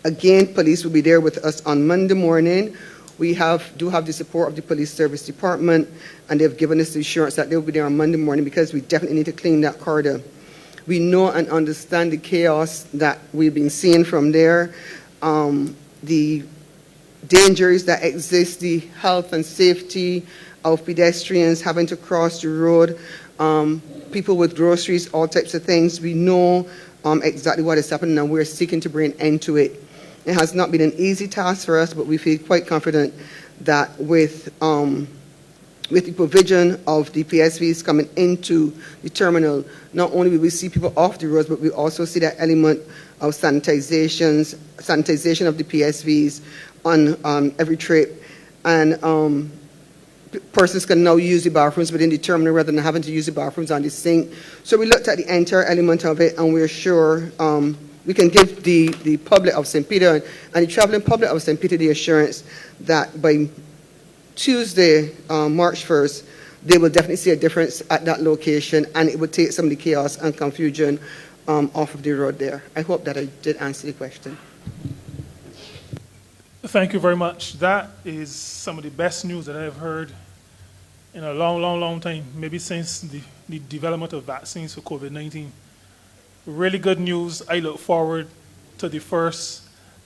Again, police will be there with us on Monday morning. We do have the support of the Police Service Department, and they've given us the assurance that they'll be there on Monday morning because we definitely need to clean that corridor. We know and understand the chaos that we've been seeing from there, the dangers that exist, the health and safety of pedestrians having to cross the road, people with groceries, all types of things. We know exactly what is happening, and we're seeking to bring an end to it. It has not been an easy task for us, but we feel quite confident that with the provision of the PSVs coming into the terminal, not only will we see people off the roads, but we also see that element of sanitization of the PSVs on every trip. And persons can now use the bathrooms within the terminal rather than having to use the bathrooms on the sink. So we looked at the entire element of it, and we're sure we can give the public of St. Peter and the traveling public of St. Peter the assurance that by Tuesday, March 1st, they will definitely see a difference at that location, and it will take some of the chaos and confusion off of the road there. I hope that I did answer the question. Thank you very much. That is some of the best news that I've heard in a long time, maybe since the development of vaccines for COVID-19. Really good news. I look forward to the first.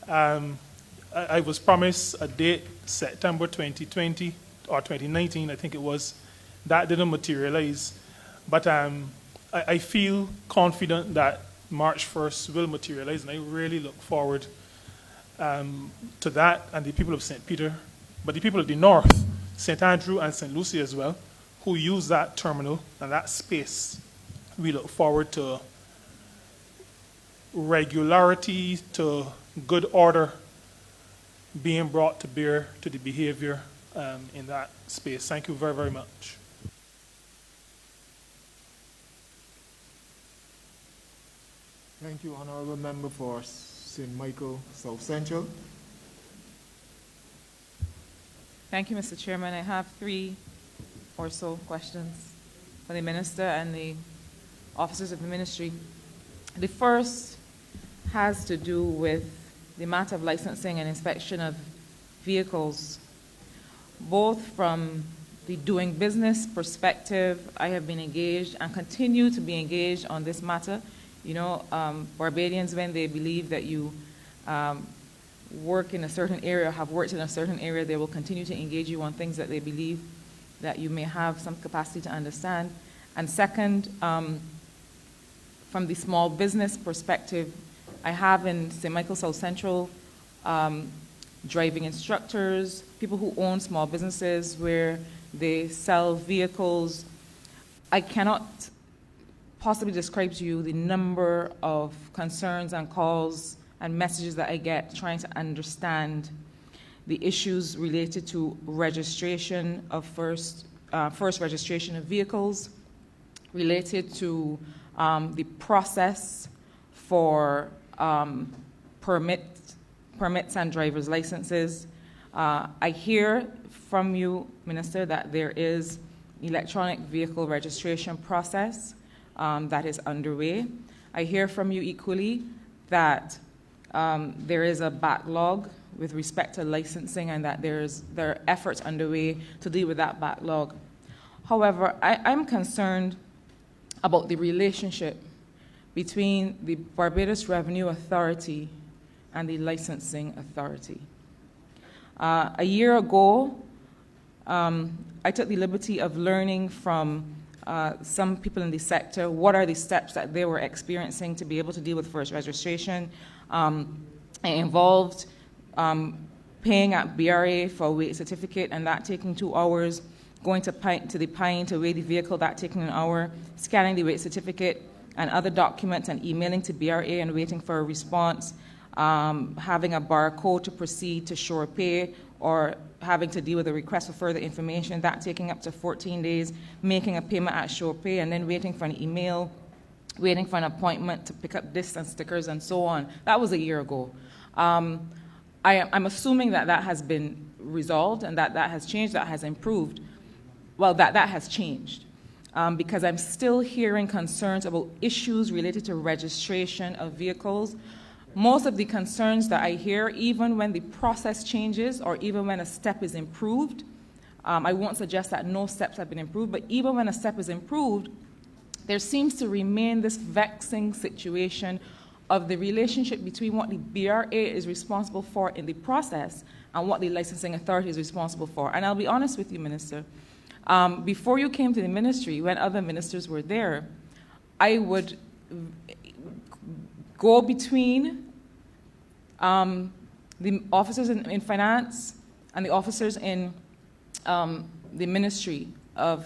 I was promised a date, September 2020 or 2019, I think it was. That didn't materialize. But I feel confident that March 1st will materialize, and I really look forward to that and the people of St. Peter, but the people of the North, St. Andrew and St. Lucie as well, who use that terminal and that space. We look forward to regularity, to good order being brought to bear to the behavior in that space. Thank you very, very much. Thank you, Honorable Member for St. Michael South Central. Thank you, Mr. Chairman. I have 3 or so questions for the Minister and the officers of the Ministry. The first has to do with the matter of licensing and inspection of vehicles. Both from the doing business perspective, I have been engaged and continue to be engaged on this matter You know, Barbadians, when they believe that you work in a certain area, have worked in a certain area, they will continue to engage you on things that they believe that you may have some capacity to understand. And second, from the small business perspective, I have in St. Michael South Central driving instructors, people who own small businesses where they sell vehicles. I cannot possibly describe to you the number of concerns and calls and messages that I get trying to understand the issues related to registration of first registration of vehicles, related to the process for permits and driver's licenses. I hear from you, Minister, that there is electronic vehicle registration process that is underway. I hear from you equally that there is a backlog with respect to licensing and that there are efforts underway to deal with that backlog. However, I'm concerned about the relationship between the Barbados Revenue Authority and the licensing authority. A year ago, I took the liberty of learning from some people in the sector what are the steps that they were experiencing to be able to deal with first registration. It involved paying at BRA for a weight certificate and that taking 2 hours, going to the Pine to weigh the vehicle, that taking an hour, scanning the weight certificate and other documents and emailing to BRA and waiting for a response, having a barcode to proceed to shore pay, or having to deal with a request for further information, that taking up to 14 days, making a payment at shore pay, and then waiting for an email, waiting for an appointment to pick up distance stickers and so on. That was a year ago. I'm assuming that that has been resolved and that that has changed, that has improved. Well, that has changed because I'm still hearing concerns about issues related to registration of vehicles. Most of the concerns that I hear, even when the process changes or even when a step is improved, I won't suggest that no steps have been improved, but even when a step is improved, there seems to remain this vexing situation of the relationship between what the BRA is responsible for in the process and what the licensing authority is responsible for. And I'll be honest with you, Minister, before you came to the ministry, when other ministers were there, I would go between the officers in finance and the officers in the ministry of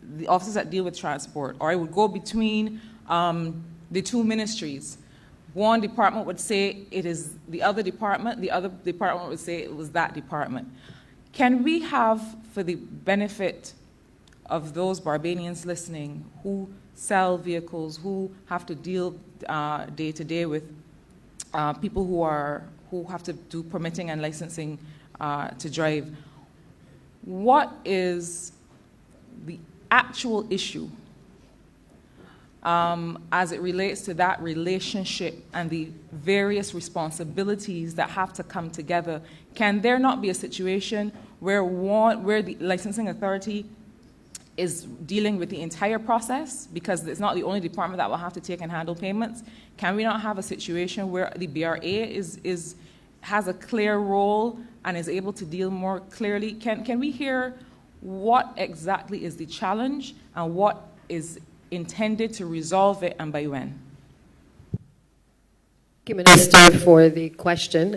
the officers that deal with transport, or I would go between the two ministries. One department would say it is the other department would say it was that department. Can we have, for the benefit of those Barbadians listening who sell vehicles, who have to deal day to day with people who have to do permitting and licensing to drive, what is the actual issue as it relates to that relationship and the various responsibilities that have to come together? Can there not be a situation where the licensing authority is dealing with the entire process, because it's not the only department that will have to take and handle payments? Can we not have a situation where the BRA has a clear role and is able to deal more clearly? Can we hear what exactly is the challenge and what is intended to resolve it, and by when? Thank you, Minister, for the question.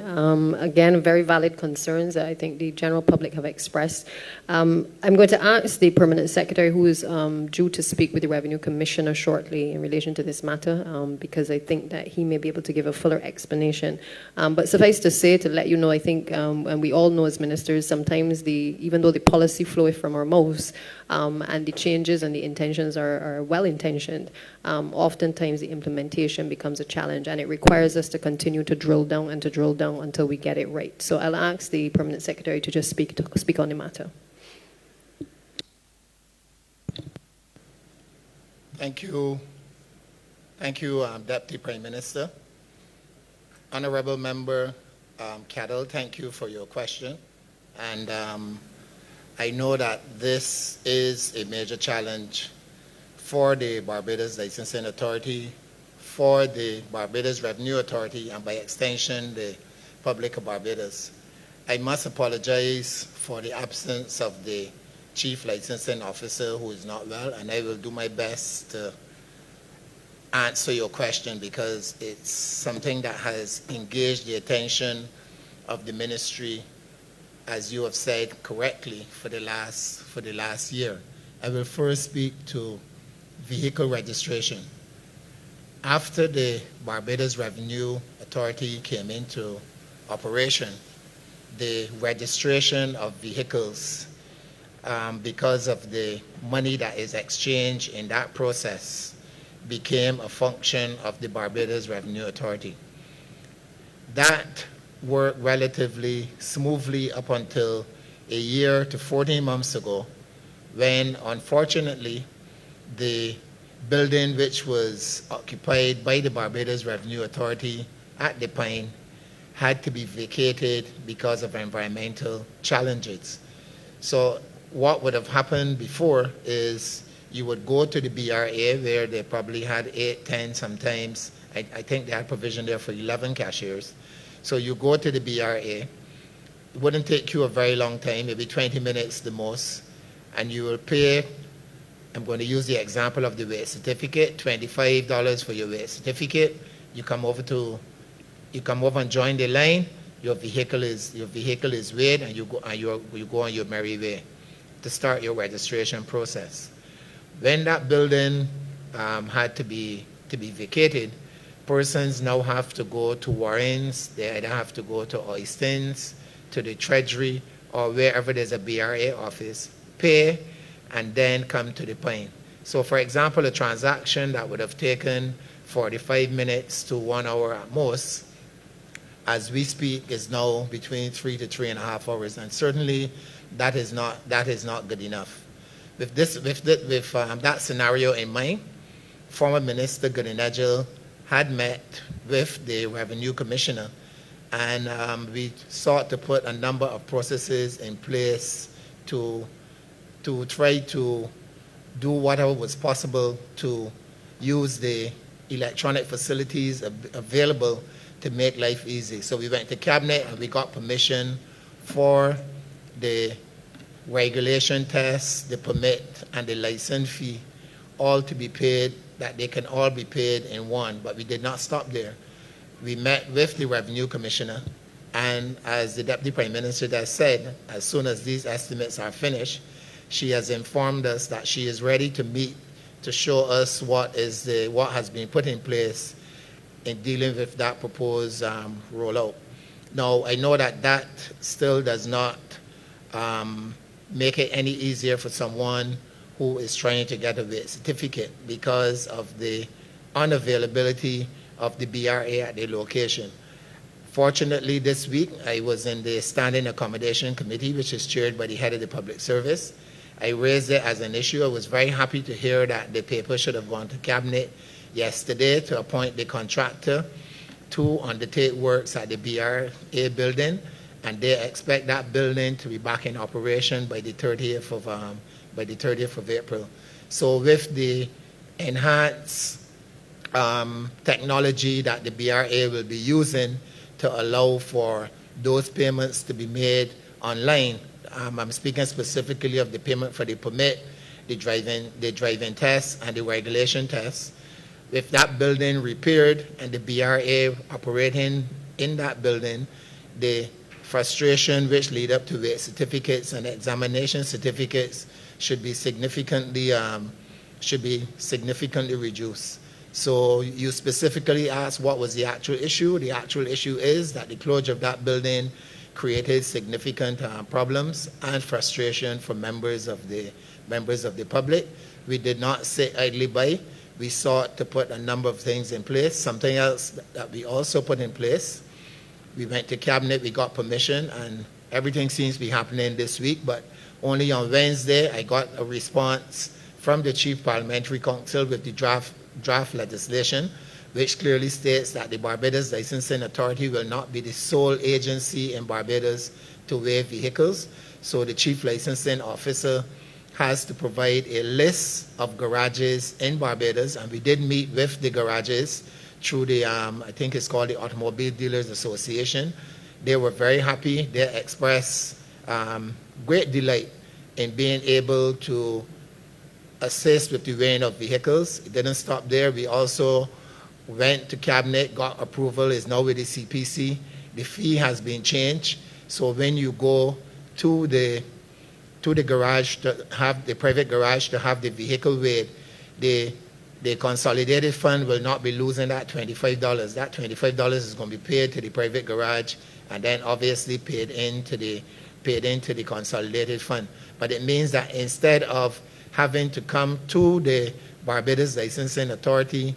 Again, very valid concerns that I think the general public have expressed. I'm going to ask the Permanent Secretary, who is due to speak with the Revenue Commissioner shortly in relation to this matter, because I think that he may be able to give a fuller explanation. But suffice to say, to let you know, I think, and we all know as ministers, sometimes even though the policy flows from our mouths, and the changes and the intentions are well-intentioned, oftentimes the implementation becomes a challenge, and it requires us to continue to drill down until we get it right. So I'll ask the Permanent Secretary to just speak on the matter. Thank you. Thank you, Deputy Prime Minister. Honorable Member Cadell, thank you for your question. And I know that this is a major challenge for the Barbados Licensing Authority, for the Barbados Revenue Authority, and by extension, the Public of Barbados. I must apologize for the absence of the Chief Licensing Officer who is not well, and I will do my best to answer your question because it's something that has engaged the attention of the ministry, as you have said correctly, for the last year. I will first speak to vehicle registration. After the Barbados Revenue Authority came into operation, the registration of vehicles, because of the money that is exchanged in that process, became a function of the Barbados Revenue Authority. That worked relatively smoothly up until a year to 14 months ago, when unfortunately the building which was occupied by the Barbados Revenue Authority at the Pine had to be vacated because of environmental challenges. So what would have happened before is you would go to the BRA where they probably had 8, 10 sometimes. I think they had provision there for 11 cashiers. So you go to the BRA. It wouldn't take you a very long time, maybe 20 minutes the most, and you will pay, I'm going to use the example of the weight certificate, $25 for your weight certificate. You come over and join the line. Your vehicle is weighed, and you go on your merry way to start your registration process. When that building had to be vacated, persons now have to go to Warrens. They either have to go to Oistins, to the Treasury, or wherever there's a BRA office, pay, and then come to the Pine. So, for example, a transaction that would have taken 45 minutes to 1 hour at most, as we speak, is now between 3 to 3.5 hours, and certainly that is not good enough. With that scenario in mind, former Minister Goodinegel had met with the Revenue Commissioner, and we sought to put a number of processes in place to try to do whatever was possible to use the electronic facilities available to make life easy. So we went to Cabinet and we got permission for the regulation tests, the permit, and the license fee all to be paid, that they can all be paid in one. But we did not stop there. We met with the Revenue Commissioner, and as the Deputy Prime Minister has said, as soon as these estimates are finished, she has informed us that she is ready to meet to show us what has been put in place in dealing with that proposed rollout. Now, I know that still does not make it any easier for someone who is trying to get a weight certificate because of the unavailability of the BRA at the location. Fortunately, this week, I was in the Standing Accommodation Committee, which is chaired by the head of the Public Service. I raised it as an issue. I was very happy to hear that the paper should have gone to Cabinet yesterday to appoint the contractor to undertake works at the BRA building, and they expect that building to be back in operation by the 30th of April. So with the enhanced technology that the BRA will be using to allow for those payments to be made online, I'm speaking specifically of the payment for the permit, the driving test, and the regulation test. With that building repaired and the BRA operating in that building, the frustration which lead up to weight certificates and examination certificates should be significantly reduced. So you specifically asked what was the actual issue. The actual issue is that the closure of that building created significant problems and frustration for members of the public. We did not sit idly by. We sought to put a number of things in place. Something else that we also put in place, we went to Cabinet, we got permission, and everything seems to be happening this week, but only on Wednesday I got a response from the Chief Parliamentary Council with the draft legislation, which clearly states that the Barbados Licensing Authority will not be the sole agency in Barbados to weigh vehicles. So the Chief Licensing Officer has to provide a list of garages in Barbados, and we did meet with the garages through the, I think it's called the Automobile Dealers Association. They were very happy. They expressed great delight in being able to assist with the weighing of vehicles. It didn't stop there. We also went to Cabinet, got approval, is now with the CPC. The fee has been changed. So when you go to the garage to have the private garage to have the vehicle weighed, the consolidated fund will not be losing that $25. That $25 is going to be paid to the private garage and then obviously paid into the consolidated fund. But it means that instead of having to come to the Barbados Licensing Authority,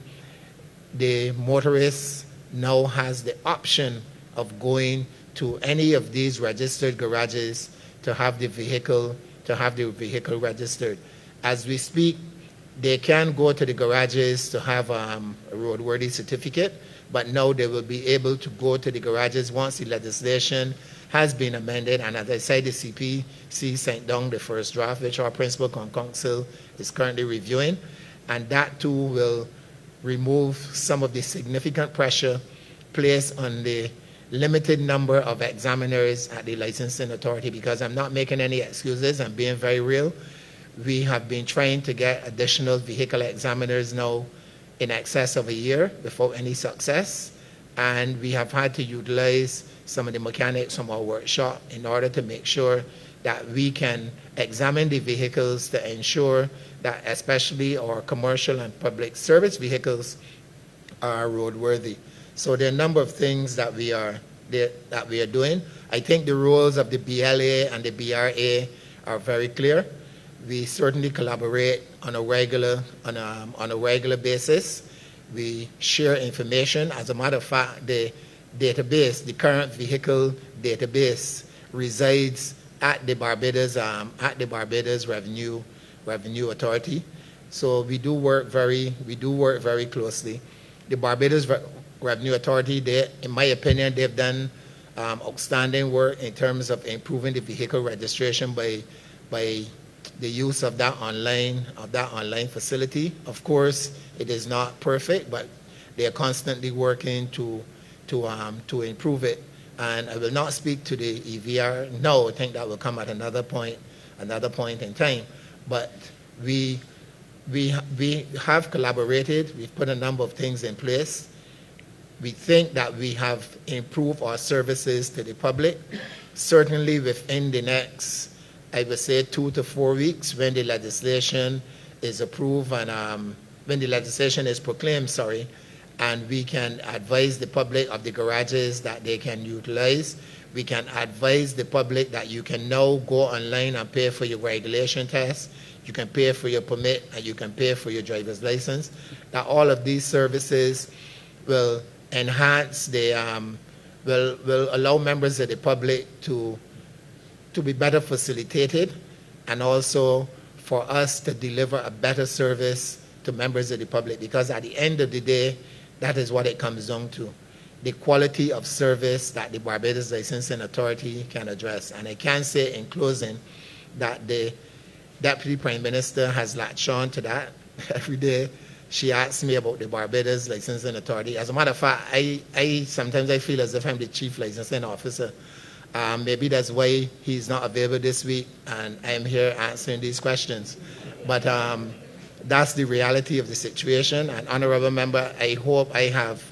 the motorist now has the option of going to any of these registered garages to have the vehicle registered. As we speak, they can go to the garages to have a roadworthy certificate, but now they will be able to go to the garages once the legislation has been amended. And as I said, the CPC sent down the first draft, which our principal council is currently reviewing, and that too will remove some of the significant pressure placed on the limited number of examiners at the licensing authority, because I'm not making any excuses, I'm being very real. We have been trying to get additional vehicle examiners now in excess of a year without any success, and we have had to utilize some of the mechanics from our workshop in order to make sure that we can examine the vehicles to ensure that especially our commercial and public service vehicles are roadworthy. So there are a number of things that we are doing. I think the roles of the BLA and the BRA are very clear. We certainly collaborate on a regular basis. We share information. As a matter of fact, the database, the current vehicle database, resides at the Barbados Revenue Authority. So we do work very closely. The Barbados Revenue Authority, in my opinion, they've done outstanding work in terms of improving the vehicle registration by the use of that online facility. Of course, it is not perfect, but they are constantly working to improve it. And I will not speak to the EVR. No, I think that will come at another point in time. But we have collaborated. We've put a number of things in place. We think that we have improved our services to the public. Certainly within the next, I would say, 2 to 4 weeks, when the legislation is approved and when the legislation is proclaimed, and we can advise the public of the garages that they can utilize. We can advise the public that you can now go online and pay for your regulation test. You can pay for your permit, and you can pay for your driver's license. That all of these services will enhance will allow members of the public to be better facilitated, and also for us to deliver a better service to members of the public, because at the end of the day, that is what it comes down to, the quality of service that the Barbados Licensing Authority can address. And I can say in closing that the Deputy Prime Minister has latched on to that. Every day she asks me about the Barbados Licensing Authority. As a matter of fact, I sometimes I feel as if I'm the Chief Licensing Officer. Maybe that's why he's not available this week and I'm here answering these questions. But that's the reality of the situation. And Honorable Member, I hope I have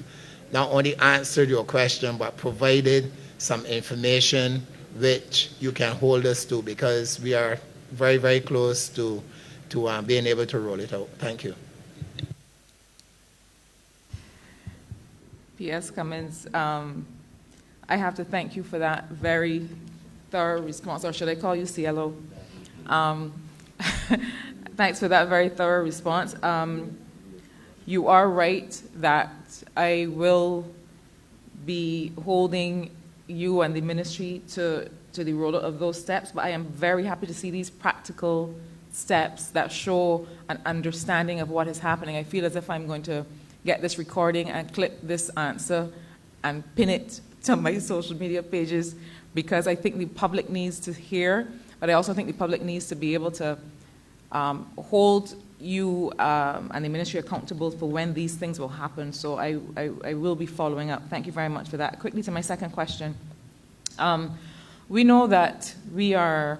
not only answered your question, but provided some information which you can hold us to, because we are very, very close to being able to roll it out. Thank you. P.S. Cummins, I have to thank you for that very thorough response, or should I call you CLO? Thanks for that very thorough response. You are right that I will be holding you and the ministry to the rollout of those steps, but I am very happy to see these practical steps that show an understanding of what is happening. I feel as if I'm going to get this recording and clip this answer and pin it to my social media pages, because I think the public needs to hear, but I also think the public needs to be able to hold you and the ministry accountable for when these things will happen. So I will be following up. Thank you very much for that. Quickly to my second question. We know that we are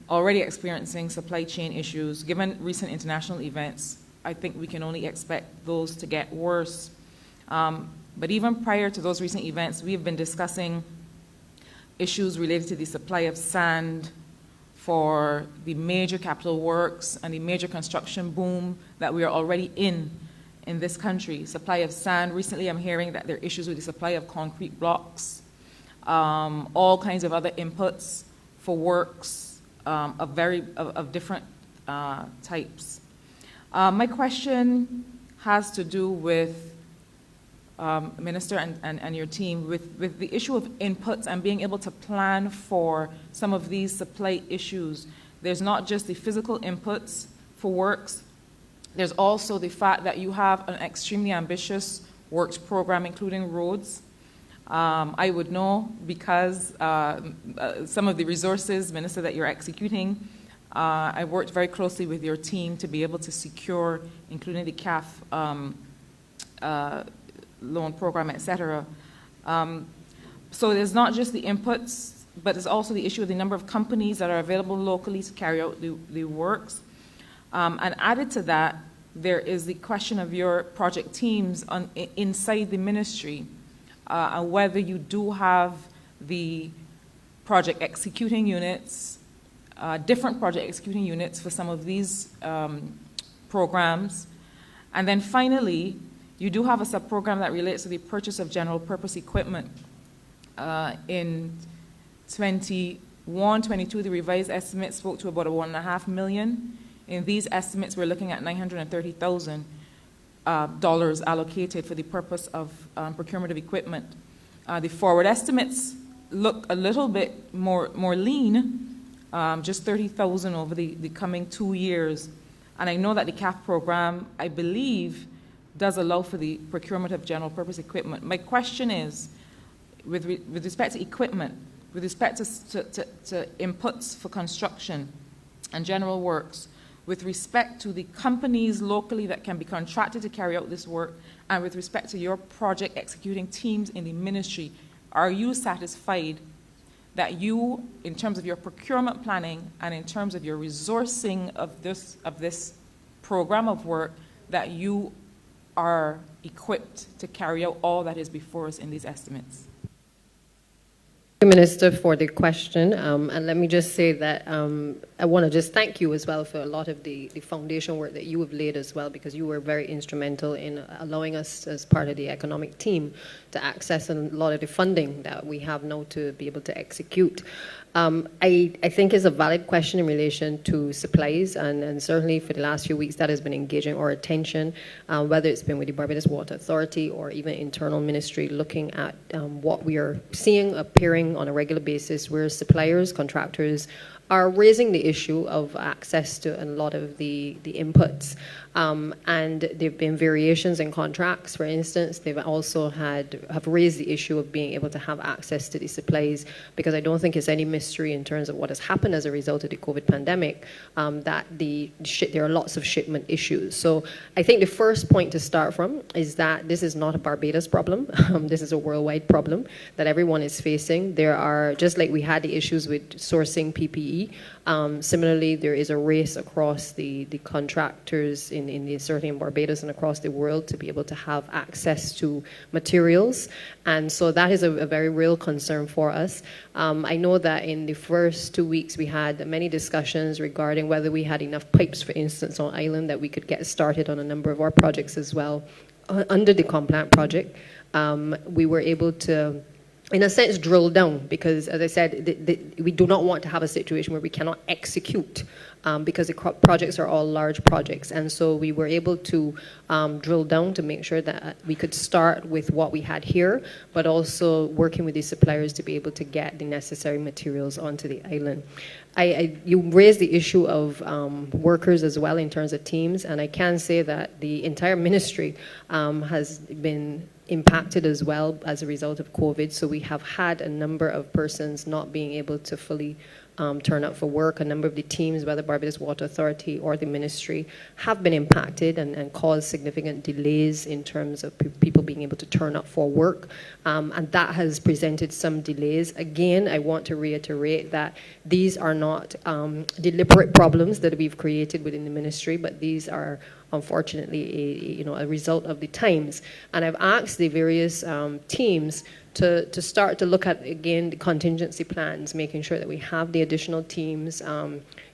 already experiencing supply chain issues. Given recent international events, I think we can only expect those to get worse. But even prior to those recent events, we have been discussing issues related to the supply of sand for the major capital works and the major construction boom that we are already in this country. Supply of sand. Recently, I'm hearing that there are issues with the supply of concrete blocks, all kinds of other inputs for works of different types. My question has to do with Minister and your team with the issue of inputs and being able to plan for some of these supply issues. There's not just the physical inputs for works, there's also the fact that you have an extremely ambitious works program, including roads. I would know because some of the resources, Minister, that you're executing, I worked very closely with your team to be able to secure, including the CAF loan program, etc. So there's not just the inputs, but there's also the issue of the number of companies that are available locally to carry out the works. And added to that, there is the question of your project teams inside the ministry, and whether you do have the project executing units, different project executing units for some of these programs. And then finally, you do have a sub-program that relates to the purchase of general purpose equipment. In 21-22, the revised estimate spoke to about $1.5 million. In these estimates, we're looking at $930,000 allocated for the purpose of procurement of equipment. The forward estimates look a little bit more lean, just $30,000 over the coming 2 years. And I know that the CAF program, I believe, does allow for the procurement of general purpose equipment. My question is, with respect to equipment, with respect to inputs for construction and general works, with respect to the companies locally that can be contracted to carry out this work, and with respect to your project executing teams in the ministry, are you satisfied that you, in terms of your procurement planning and in terms of your resourcing of this program of work, that you are equipped to carry out all that is before us in these estimates? Thank you, Minister, for the question. And let me just say that I want to just thank you as well for a lot of the foundation work that you have laid as well, because you were very instrumental in allowing us as part of the economic team to access a lot of the funding that we have now to be able to execute. I think is a valid question in relation to supplies, and certainly for the last few weeks that has been engaging our attention, whether it's been with the Barbados Water Authority or even internal ministry, looking at what we are seeing appearing on a regular basis where suppliers, contractors are raising the issue of access to a lot of the inputs. And there have been variations in contracts. For instance, they've also have raised the issue of being able to have access to the supplies, because I don't think it's any mystery in terms of what has happened as a result of the COVID pandemic, that there are lots of shipment issues. So I think the first point to start from is that this is not a Barbados problem. This is a worldwide problem that everyone is facing. There are, just like we had the issues with sourcing PPE, similarly, there is a race across the contractors certainly in Barbados and across the world to be able to have access to materials. And so that is a very real concern for us. I know that in the first 2 weeks we had many discussions regarding whether we had enough pipes, for instance, on island that we could get started on a number of our projects as well. Under the Complant project, we were able to, in a sense, drill down, because, as I said, we do not want to have a situation where we cannot execute, because the projects are all large projects. And so we were able to drill down to make sure that we could start with what we had here, but also working with the suppliers to be able to get the necessary materials onto the island. You raised the issue of workers as well in terms of teams, and I can say that the entire ministry has been impacted as well as a result of COVID. So we have had a number of persons not being able to fully turn up for work. A number of the teams by the Barbados Water Authority or the ministry have been impacted and caused significant delays in terms of people being able to turn up for work. And that has presented some delays. Again, I want to reiterate that these are not deliberate problems that we've created within the ministry, but these are unfortunately a result of the times. And I've asked the various teams to start to look at, again, the contingency plans, making sure that we have the additional teams,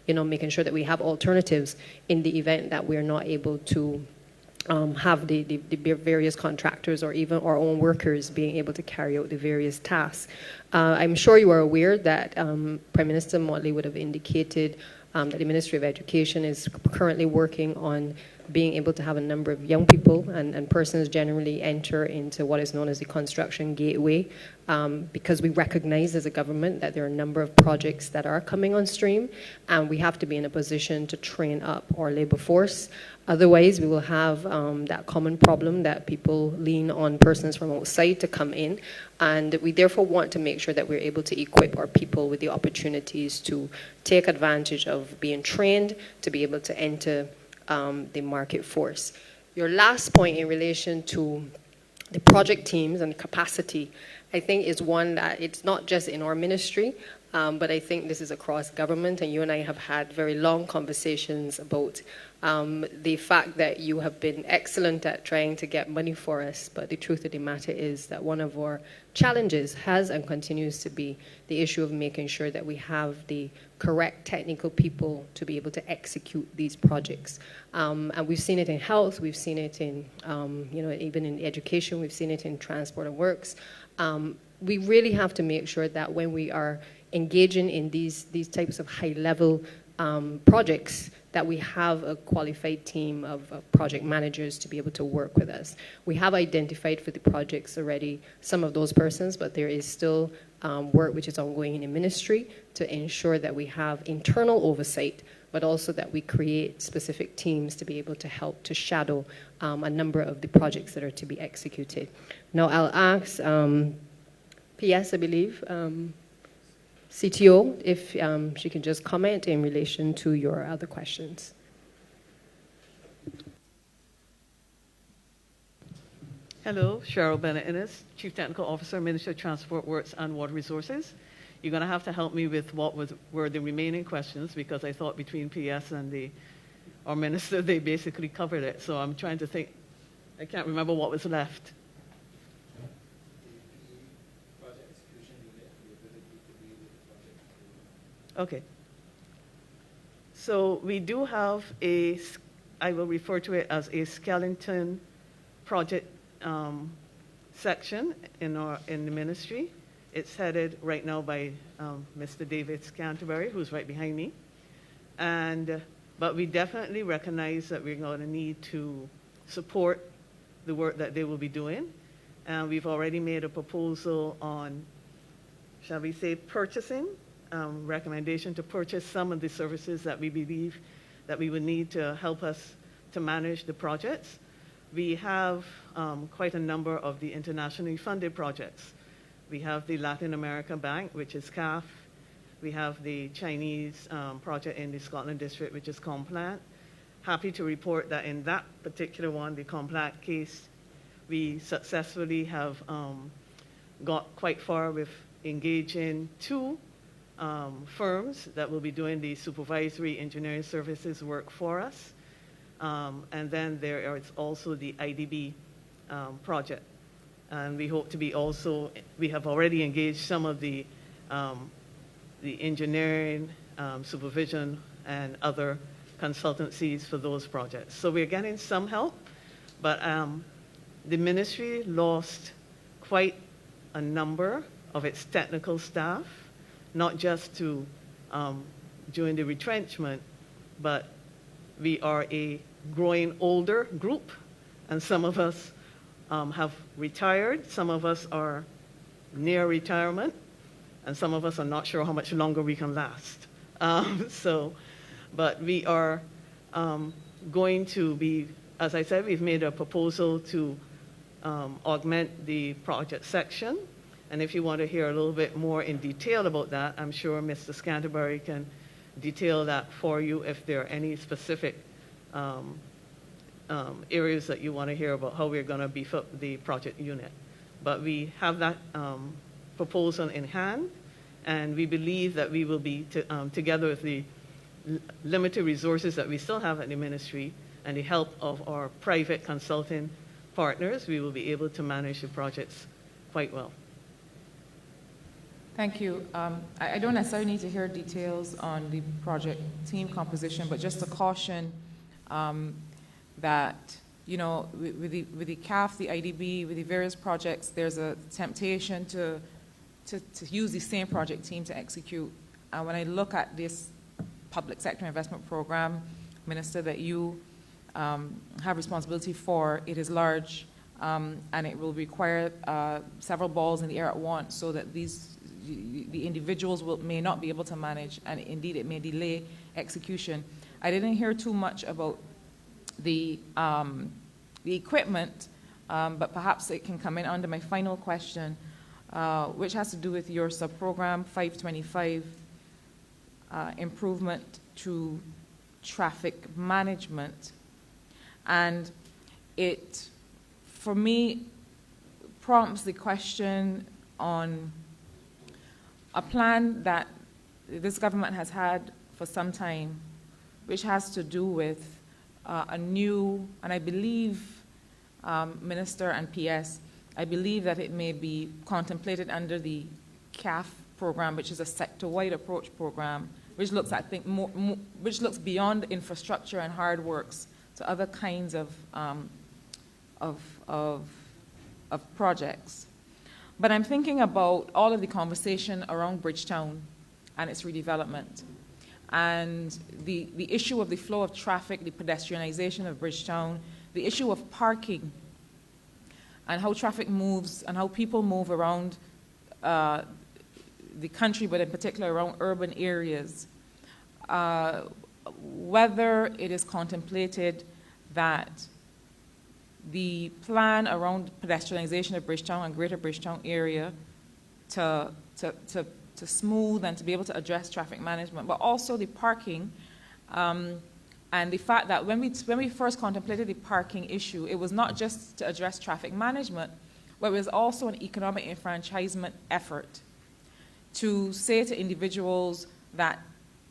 making sure that we have alternatives in the event that we're not able to have the various contractors or even our own workers being able to carry out the various tasks. I'm sure you are aware that Prime Minister Mottley would have indicated that the Ministry of Education is currently working on being able to have a number of young people and persons generally enter into what is known as the construction gateway, because we recognize as a government that there are a number of projects that are coming on stream, and we have to be in a position to train up our labor force. Otherwise, we will have that common problem that people lean on persons from outside to come in, and we therefore want to make sure that we're able to equip our people with the opportunities to take advantage of being trained to be able to enter the market force. Your last point in relation to the project teams and capacity, I think is one that it's not just in our ministry, but I think this is across government, and you and I have had very long conversations about the fact that you have been excellent at trying to get money for us, but the truth of the matter is that one of our challenges has and continues to be the issue of making sure that we have the correct technical people to be able to execute these projects. And we've seen it in health, we've seen it in, even in education, we've seen it in transport and works. We really have to make sure that when we are engaging in these types of high-level projects, that we have a qualified team of project managers to be able to work with us. We have identified for the projects already some of those persons, but there is still work which is ongoing in the ministry to ensure that we have internal oversight, but also that we create specific teams to be able to help to shadow a number of the projects that are to be executed. Now I'll ask PS, I believe, CTO, if she can just comment in relation to your other questions. Hello, Cheryl Bennett-Innes, Chief Technical Officer, Ministry of Transport Works and Water Resources. You're going to have to help me with what were the remaining questions, because I thought between PS and our minister, they basically covered it. So I'm trying to think. I can't remember what was left. Okay. So we do have I will refer to it as a skeleton project section in the ministry. It's headed right now by Mr. David Canterbury, who's right behind me. But we definitely recognize that we're going to need to support the work that they will be doing. And we've already made a proposal on, shall we say, purchasing, recommendation to purchase some of the services that we believe that we would need to help us to manage the projects. We have quite a number of the internationally funded projects. We have the Latin America Bank, which is CAF. We have the Chinese project in the Scotland district, which is Complant. Happy to report that in that particular one, the Complant case, we successfully have got quite far with engaging two firms that will be doing the supervisory engineering services work for us. And then there is also the IDB project. And we hope to be also, we have already engaged some of the engineering, supervision, and other consultancies for those projects. So we're getting some help, but the ministry lost quite a number of its technical staff, not just to during the retrenchment, but we are a growing older group, and some of us have retired, some of us are near retirement, and some of us are not sure how much longer we can last. But we are going to be, as I said, we've made a proposal to augment the project section. And if you want to hear a little bit more in detail about that, I'm sure Mr. Scanterbury can detail that for you if there are any specific areas that you want to hear about how we're going to beef up the project unit. But we have that proposal in hand, and we believe that we will be, together with the limited resources that we still have at the ministry and the help of our private consulting partners, we will be able to manage the projects quite well. Thank you. I don't necessarily need to hear details on the project team composition, but just a caution that, you know, with the CAF, the IDB, with the various projects, there's a temptation to use the same project team to execute. And when I look at this public sector investment program, Minister, that you have responsibility for, it is large, and it will require several balls in the air at once, so that the individuals may not be able to manage, and indeed it may delay execution. I didn't hear too much about the equipment, but perhaps it can come in under my final question, which has to do with your sub-program 525, improvement to traffic management. And it, for me, prompts the question on a plan that this government has had for some time, which has to do with a new, and I believe, Minister and PS, I believe that it may be contemplated under the CAF program, which is a sector-wide approach program, which looks, I think, which looks beyond infrastructure and hard works to other kinds of projects. But I'm thinking about all of the conversation around Bridgetown and its redevelopment, and the issue of the flow of traffic, the pedestrianization of Bridgetown, the issue of parking, and how traffic moves and how people move around the country, but in particular around urban areas. Whether it is contemplated that the plan around pedestrianization of Bridgetown and Greater Bridgetown area to smooth and to be able to address traffic management, but also the parking, and the fact that when we first contemplated the parking issue, it was not just to address traffic management, but it was also an economic enfranchisement effort to say to individuals that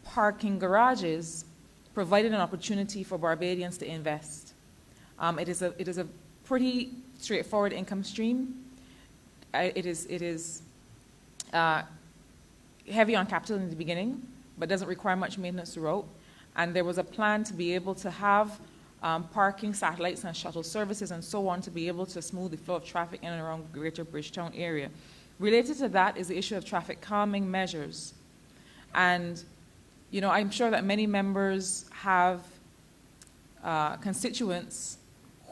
parking garages provided an opportunity for Barbadians to invest. It is a pretty straightforward income stream. It is heavy on capital in the beginning, but doesn't require much maintenance throughout. And there was a plan to be able to have parking satellites and shuttle services and so on to be able to smooth the flow of traffic in and around Greater Bridgetown area. Related to that is the issue of traffic calming measures. And, you know, I'm sure that many members have constituents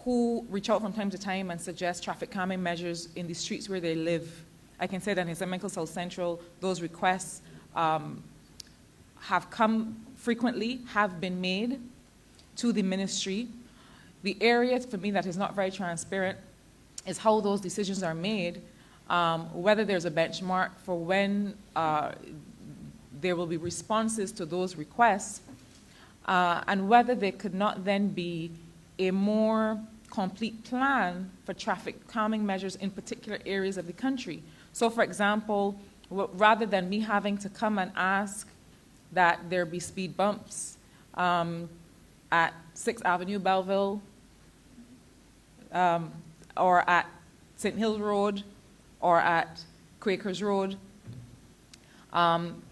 who reach out from time to time and suggest traffic calming measures in the streets where they live. I can say that in St. Michael South Central, those requests have come frequently, have been made to the ministry. The area, for me, that is not very transparent is how those decisions are made, whether there's a benchmark for when there will be responses to those requests, and whether there could not then be a more complete plan for traffic calming measures in particular areas of the country. So, for example, rather than me having to come and ask that there be speed bumps at 6th Avenue, Belleville, or at St. Hills Road, or at Quakers Road, and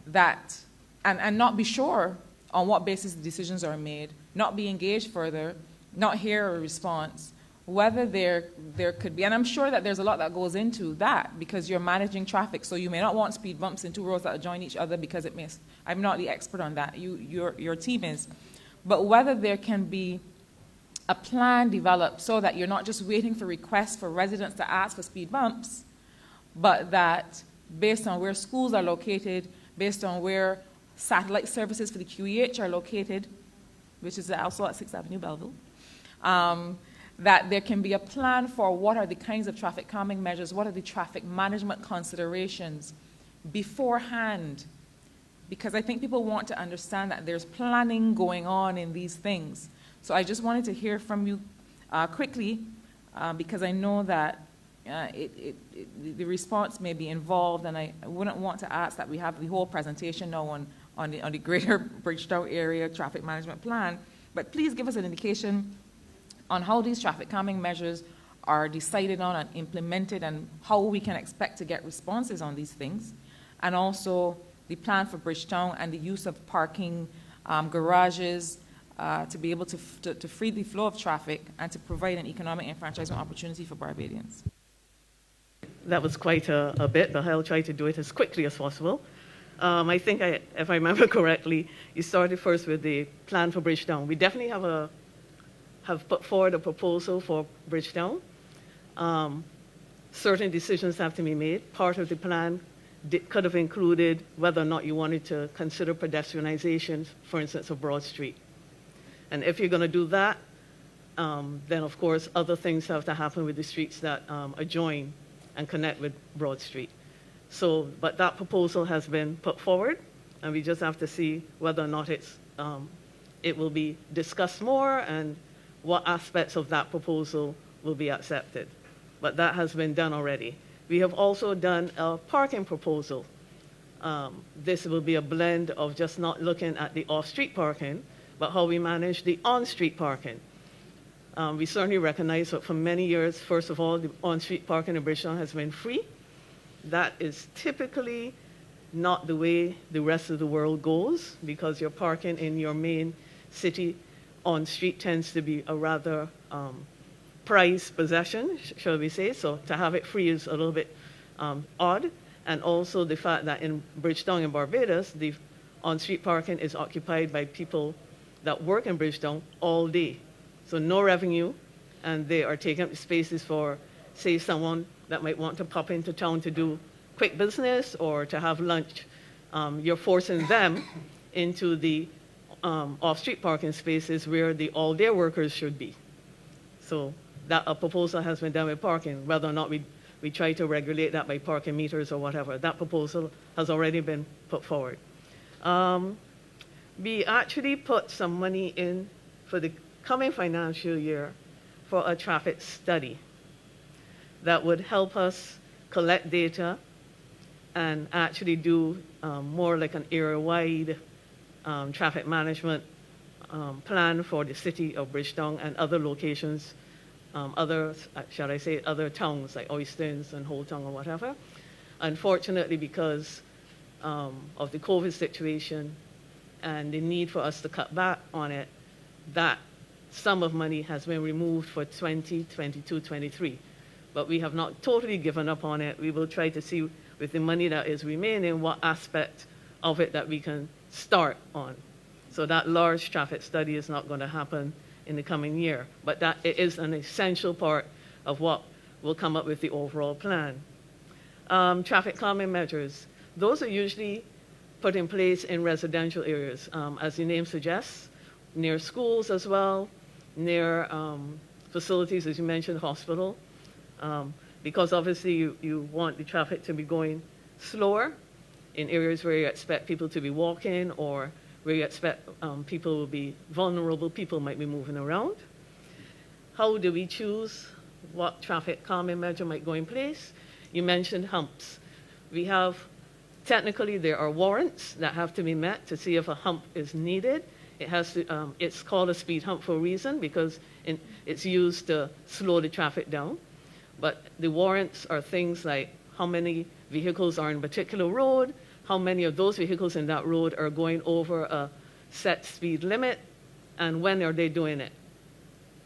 not be sure on what basis the decisions are made, not be engaged further, not hear a response, whether there could be, and I'm sure that there's a lot that goes into that because you're managing traffic, so you may not want speed bumps in two roads that adjoin each other because it may, I'm not the expert on that, your team is, but whether there can be a plan developed so that you're not just waiting for requests for residents to ask for speed bumps, but that based on where schools are located, based on where satellite services for the QEH are located, which is also at 6th Avenue, Belleville, that there can be a plan for what are the kinds of traffic calming measures, what are the traffic management considerations beforehand, because I think people want to understand that there's planning going on in these things. So I just wanted to hear from you quickly, because I know that the response may be involved, and I wouldn't want to ask that we have the whole presentation now on the greater Bridgetown area traffic management plan, but please give us an indication on how these traffic calming measures are decided on and implemented, and how we can expect to get responses on these things, and also the plan for Bridgetown and the use of parking garages to be able to free the flow of traffic and to provide an economic enfranchisement opportunity for Barbadians. That was quite a bit, but I'll try to do it as quickly as possible. I think, if I remember correctly, you started first with the plan for Bridgetown. We definitely have put forward a proposal for Bridgetown. Certain decisions have to be made. Part of the plan could have included whether or not you wanted to consider pedestrianization, for instance, of Broad Street. And if you're going to do that, then of course other things have to happen with the streets that adjoin and connect with Broad Street. So, but that proposal has been put forward, and we just have to see whether or not it will be discussed more and what aspects of that proposal will be accepted. But that has been done already. We have also done a parking proposal. This will be a blend of just not looking at the off-street parking, but how we manage the on-street parking. We certainly recognize that for many years, first of all, the on-street parking in Bridgetown has been free. That is typically not the way the rest of the world goes, because your parking in your main city on street tends to be a rather prized possession, shall we say. So to have it free is a little bit odd. And also the fact that in Bridgetown in Barbados, the on-street parking is occupied by people that work in Bridgetown all day. So no revenue, and they are taking up spaces for, say, someone that might want to pop into town to do quick business or to have lunch. You're forcing them into the off-street parking spaces where the all-day workers should be. So that a proposal has been done with parking, whether or not we try to regulate that by parking meters or whatever. That proposal has already been put forward. We actually put some money in for the coming financial year for a traffic study that would help us collect data and actually do more like an area-wide traffic management plan for the city of Bridgetown and other locations, other towns like Oysters and Holtown or whatever. Unfortunately, because of the COVID situation and the need for us to cut back on it, that sum of money has been removed for 2022-23. But we have not totally given up on it. We will try to see with the money that is remaining what aspect of it that we can start on. So that large traffic study is not going to happen in the coming year, but that it is an essential part of what will come up with the overall plan. Traffic calming measures. Those are usually put in place in residential areas, as the name suggests, near schools as well, near facilities, as you mentioned, hospital, because obviously you want the traffic to be going slower in areas where you expect people to be walking or where you expect people will be vulnerable, people might be moving around. How do we choose what traffic calming measure might go in place? You mentioned humps. We have, technically there are warrants that have to be met to see if a hump is needed. It has to, it's called a speed hump for a reason because it's used to slow the traffic down. But the warrants are things like how many vehicles are in a particular road, how many of those vehicles in that road are going over a set speed limit, and when are they doing it.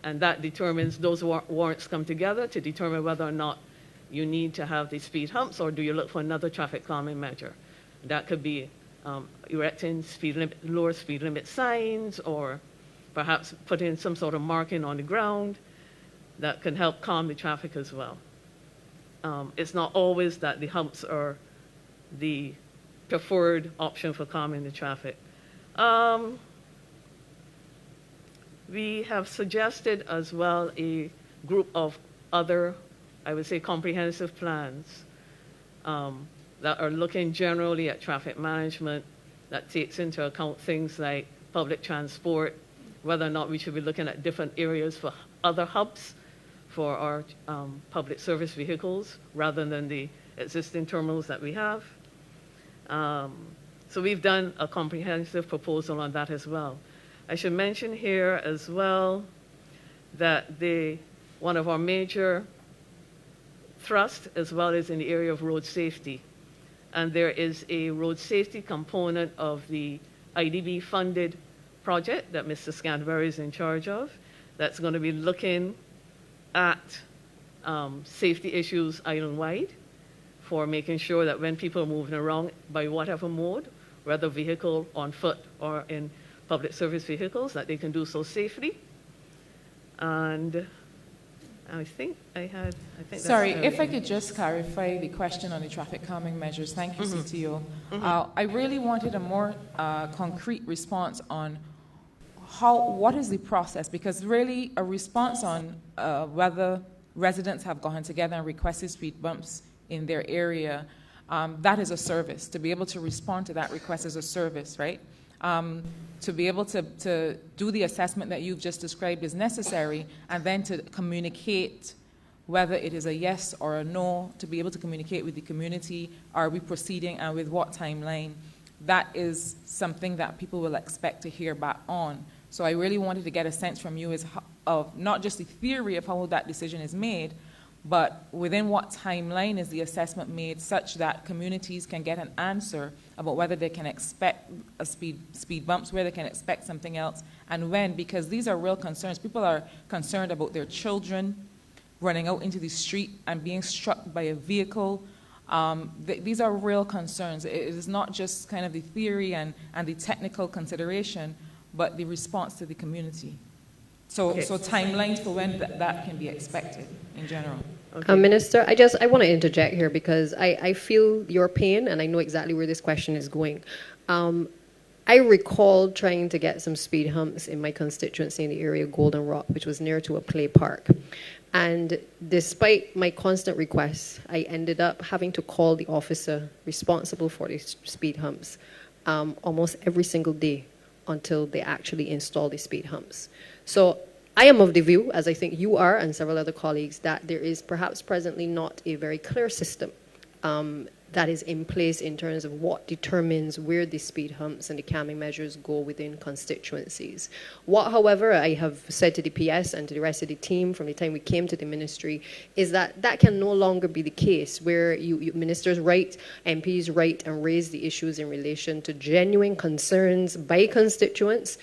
And that determines, those warrants come together to determine whether or not you need to have the speed humps or do you look for another traffic calming measure. That could be erecting lower speed limit signs or perhaps putting some sort of marking on the ground that can help calm the traffic as well. It's not always that the humps are the preferred option for calming the traffic. We have suggested as well a group of other, I would say, comprehensive plans that are looking generally at traffic management, that takes into account things like public transport, whether or not we should be looking at different areas for other hubs for our public service vehicles rather than the existing terminals that we have. So we've done a comprehensive proposal on that as well. I should mention here as well that one of our major thrusts as well is in the area of road safety. And there is a road safety component of the IDB funded project that Mr. Scantlebury is in charge of that's going to be looking at safety issues island-wide for making sure that when people are moving around by whatever mode, whether vehicle, on foot, or in public service vehicles, that they can do so safely. And I think Sorry, that's if I could just clarify the question on the traffic calming measures. Thank you, CTO. I really wanted a more concrete response on what is the process, because really a response on whether residents have gone together and requested speed bumps in their area, that is a service. To be able to respond to that request is a service, right? To be able to do the assessment that you've just described is necessary, and then to communicate whether it is a yes or a no, to be able to communicate with the community, are we proceeding and with what timeline, that is something that people will expect to hear back on. So I really wanted to get a sense from you of not just the theory of how that decision is made, but within what timeline is the assessment made such that communities can get an answer about whether they can expect a speed bumps, where they can expect something else, and when, because these are real concerns. People are concerned about their children running out into the street and being struck by a vehicle. These are real concerns. It is not just kind of the theory and the technical consideration, but the response to the community. So timelines for when that can be expected in general. Okay. Minister, I want to interject here because I feel your pain and I know exactly where this question is going. I recall trying to get some speed humps in my constituency in the area of Golden Rock, which was near to a play park. And despite my constant requests, I ended up having to call the officer responsible for these speed humps almost every single day until they actually install the speed humps. So I am of the view, as I think you are and several other colleagues, that there is perhaps presently not a very clear system that is in place in terms of what determines where the speed humps and the calming measures go within constituencies. What, however, I have said to the PS and to the rest of the team from the time we came to the ministry is that that can no longer be the case, where you ministers write, MPs write and raise the issues in relation to genuine concerns by constituents,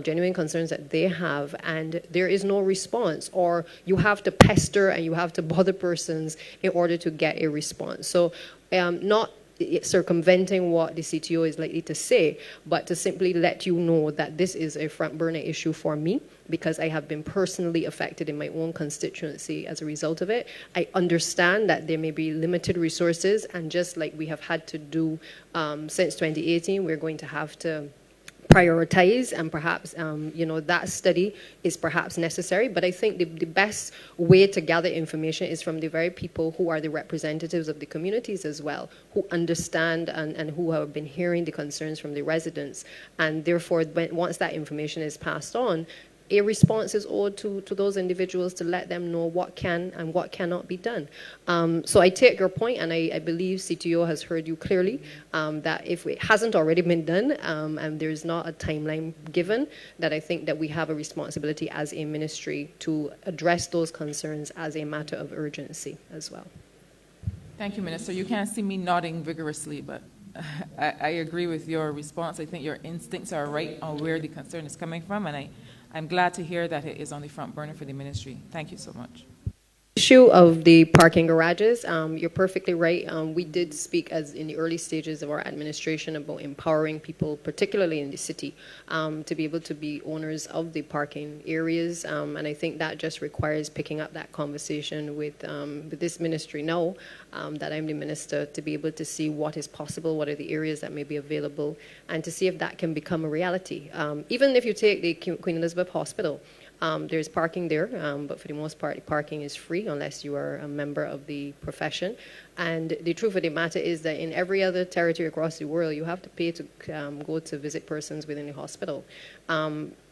genuine concerns that they have, and there is no response, or you have to pester and you have to bother persons in order to get a response. So not circumventing what the CTO is likely to say, but to simply let you know that this is a front burner issue for me because I have been personally affected in my own constituency as a result of it. I understand that there may be limited resources, and just like we have had to do since 2018, we're going to have to prioritize, and perhaps that study is perhaps necessary, but I think the best way to gather information is from the very people who are the representatives of the communities as well, who understand and who have been hearing the concerns from the residents, and therefore once that information is passed on, a response is owed to those individuals to let them know what can and what cannot be done. So I take your point, and I believe CTO has heard you clearly, that if it hasn't already been done and there's not a timeline given, that I think that we have a responsibility as a ministry to address those concerns as a matter of urgency as well. Thank you, Minister. You can't see me nodding vigorously, but I agree with your response. I think your instincts are right on where the concern is coming from, and I'm glad to hear that it is on the front burner for the ministry. Thank you so much. Issue of the parking garages, you're perfectly right. We did speak as in the early stages of our administration about empowering people, particularly in the city, to be able to be owners of the parking areas. And I think that just requires picking up that conversation with this ministry now that I'm the minister, to be able to see what is possible, what are the areas that may be available, and to see if that can become a reality. Even if you take the Queen Elizabeth Hospital, There's parking there, but for the most part, parking is free unless you are a member of the profession. And the truth of the matter is that in every other territory across the world, you have to pay to go to visit persons within the hospital.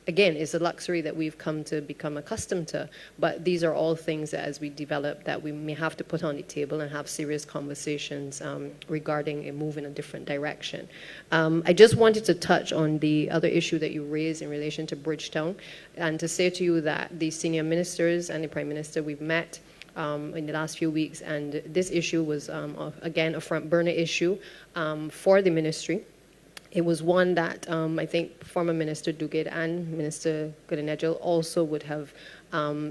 Again, it's a luxury that we've come to become accustomed to, but these are all things that as we develop that we may have to put on the table and have serious conversations regarding a move in a different direction. I just wanted to touch on the other issue that you raised in relation to Bridgetown, and to say to you that the senior ministers and the Prime Minister, we've met in the last few weeks, and this issue was, again, a front burner issue for the ministry. It was one that I think former Minister Duguid and Minister Goodenedjel also would have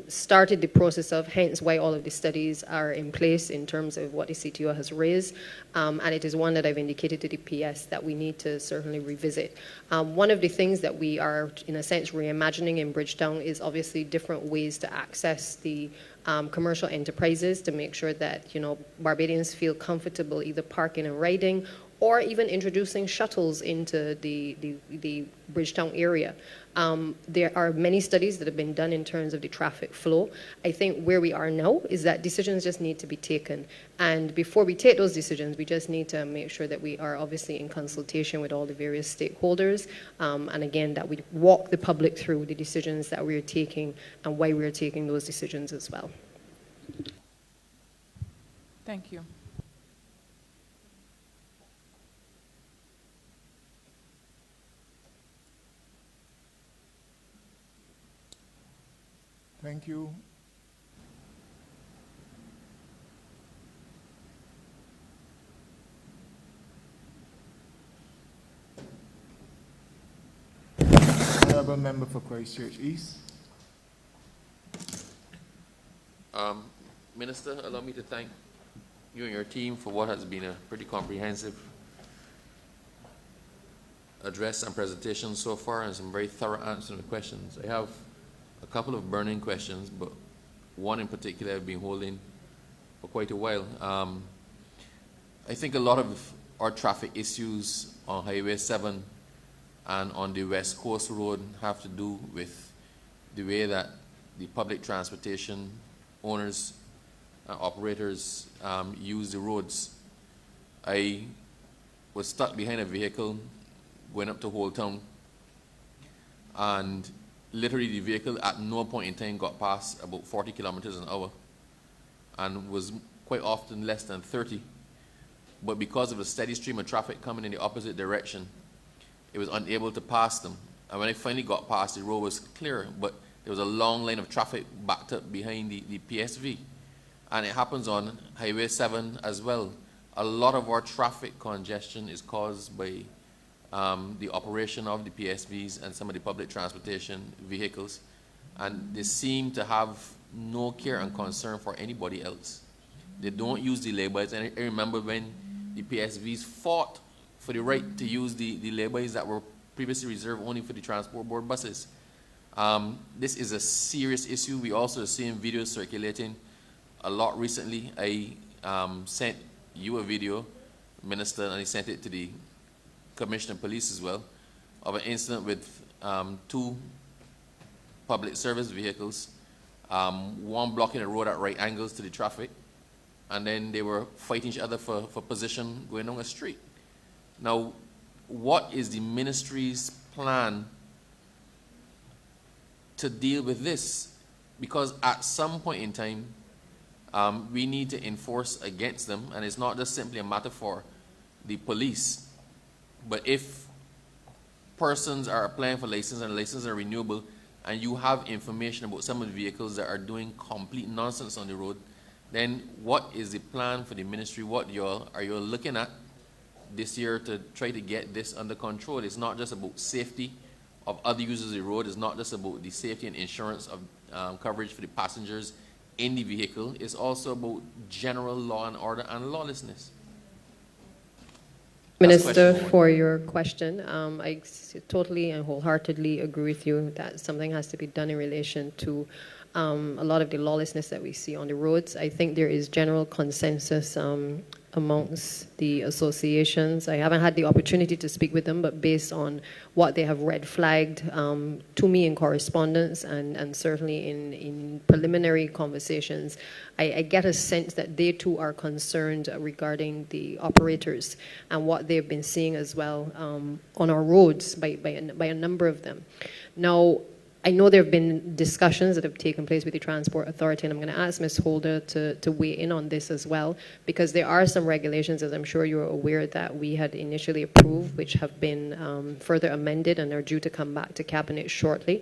started the process of, hence why all of the studies are in place in terms of what the CTO has raised. And it is one that I've indicated to the PS that we need to certainly revisit. One of the things that we are, in a sense, reimagining in Bridgetown is obviously different ways to access the commercial enterprises to make sure that, you know, Barbadians feel comfortable either parking and riding, or even introducing shuttles into the Bridgetown area. There are many studies that have been done in terms of the traffic flow. I think where we are now is that decisions just need to be taken. And before we take those decisions, we just need to make sure that we are obviously in consultation with all the various stakeholders. And again, that we walk the public through the decisions that we're taking and why we're taking those decisions as well. Thank you. Thank you. Honorable Member for Christchurch East. Minister, allow me to thank you and your team for what has been a pretty comprehensive address and presentation so far, and some very thorough answers to the questions. I have a couple of burning questions, but one in particular I've been holding for quite a while. I think a lot of our traffic issues on Highway 7 and on the West Coast Road have to do with the way that the public transportation owners and operators use the roads. I was stuck behind a vehicle going up to Old Town, and literally the vehicle at no point in time got past about 40 kilometers an hour and was quite often less than 30. But because of a steady stream of traffic coming in the opposite direction, it was unable to pass them. And when I finally got past, the road was clear, but there was a long line of traffic backed up behind the PSV. And it happens on Highway 7 as well. A lot of our traffic congestion is caused by the operation of the PSVs and some of the public transportation vehicles, and they seem to have no care and concern for anybody else. They don't use the laybys, and I remember when the PSVs fought for the right to use the laybys that were previously reserved only for the transport board buses. This is a serious issue. We also are seeing videos circulating a lot recently. I sent you a video, Minister, and I sent it to the Commissioner of Police as well, of an incident with two public service vehicles, one blocking the road at right angles to the traffic, and then they were fighting each other for position going down a street. Now, what is the ministry's plan to deal with this? Because at some point in time, we need to enforce against them, and it's not just simply a matter for the police. But if persons are applying for license and licenses are renewable, and you have information about some of the vehicles that are doing complete nonsense on the road, then what is the plan for the ministry? What are you looking at this year to try to get this under control? It's not just about safety of other users of the road. It's not just about the safety and insurance of coverage for the passengers in the vehicle. It's also about general law and order and lawlessness. Minister, for your question. I totally and wholeheartedly agree with you that something has to be done in relation to a lot of the lawlessness that we see on the roads. I think there is general consensus amongst the associations. I haven't had the opportunity to speak with them, but based on what they have red flagged to me in correspondence and certainly in preliminary conversations, I get a sense that they too are concerned regarding the operators and what they've been seeing as well on our roads by a number of them. Now, I know there have been discussions that have taken place with the Transport Authority, and I'm going to ask Ms. Holder to weigh in on this as well, because there are some regulations, as I'm sure you're aware, that we had initially approved, which have been further amended and are due to come back to Cabinet shortly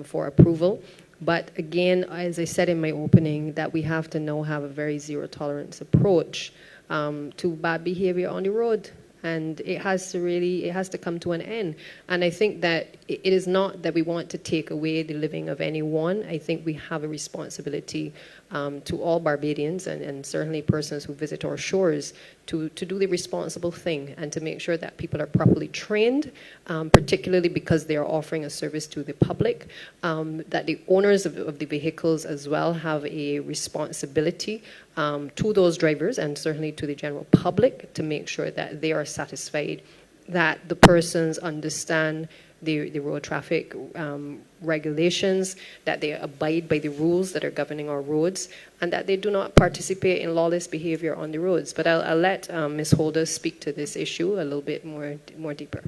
for approval. But again, as I said in my opening, that we have to now have a very zero-tolerance approach to bad behavior on the road. And it has to come to an end. And I think that it is not that we want to take away the living of anyone. I think we have a responsibility to all Barbadians and certainly persons who visit our shores to do the responsible thing and to make sure that people are properly trained, particularly because they are offering a service to the public, that the owners of the vehicles as well have a responsibility to those drivers and certainly to the general public to make sure that they are satisfied, that the persons understand the road traffic regulations, that they abide by the rules that are governing our roads, and that they do not participate in lawless behavior on the roads. But I'll let Ms. Holder speak to this issue a little bit more deeper.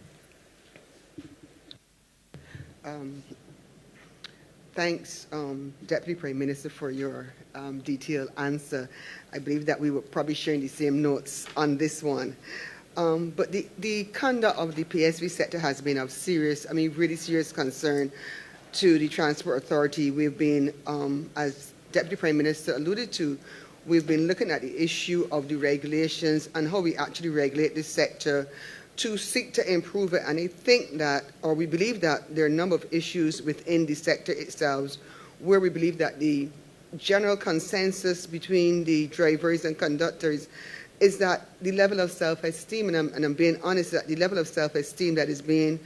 Thanks, Deputy Prime Minister, for your detailed answer. I believe that we were probably sharing the same notes on this one. But the conduct of the PSV sector has been of really serious concern to the Transport Authority. We've been, as Deputy Prime Minister alluded to, we've been looking at the issue of the regulations and how we actually regulate this sector to seek to improve it. And I think that, or we believe that there are a number of issues within the sector itself where we believe that the general consensus between the drivers and conductors is that the level of self-esteem, and I'm being honest, that the level of self-esteem that is being,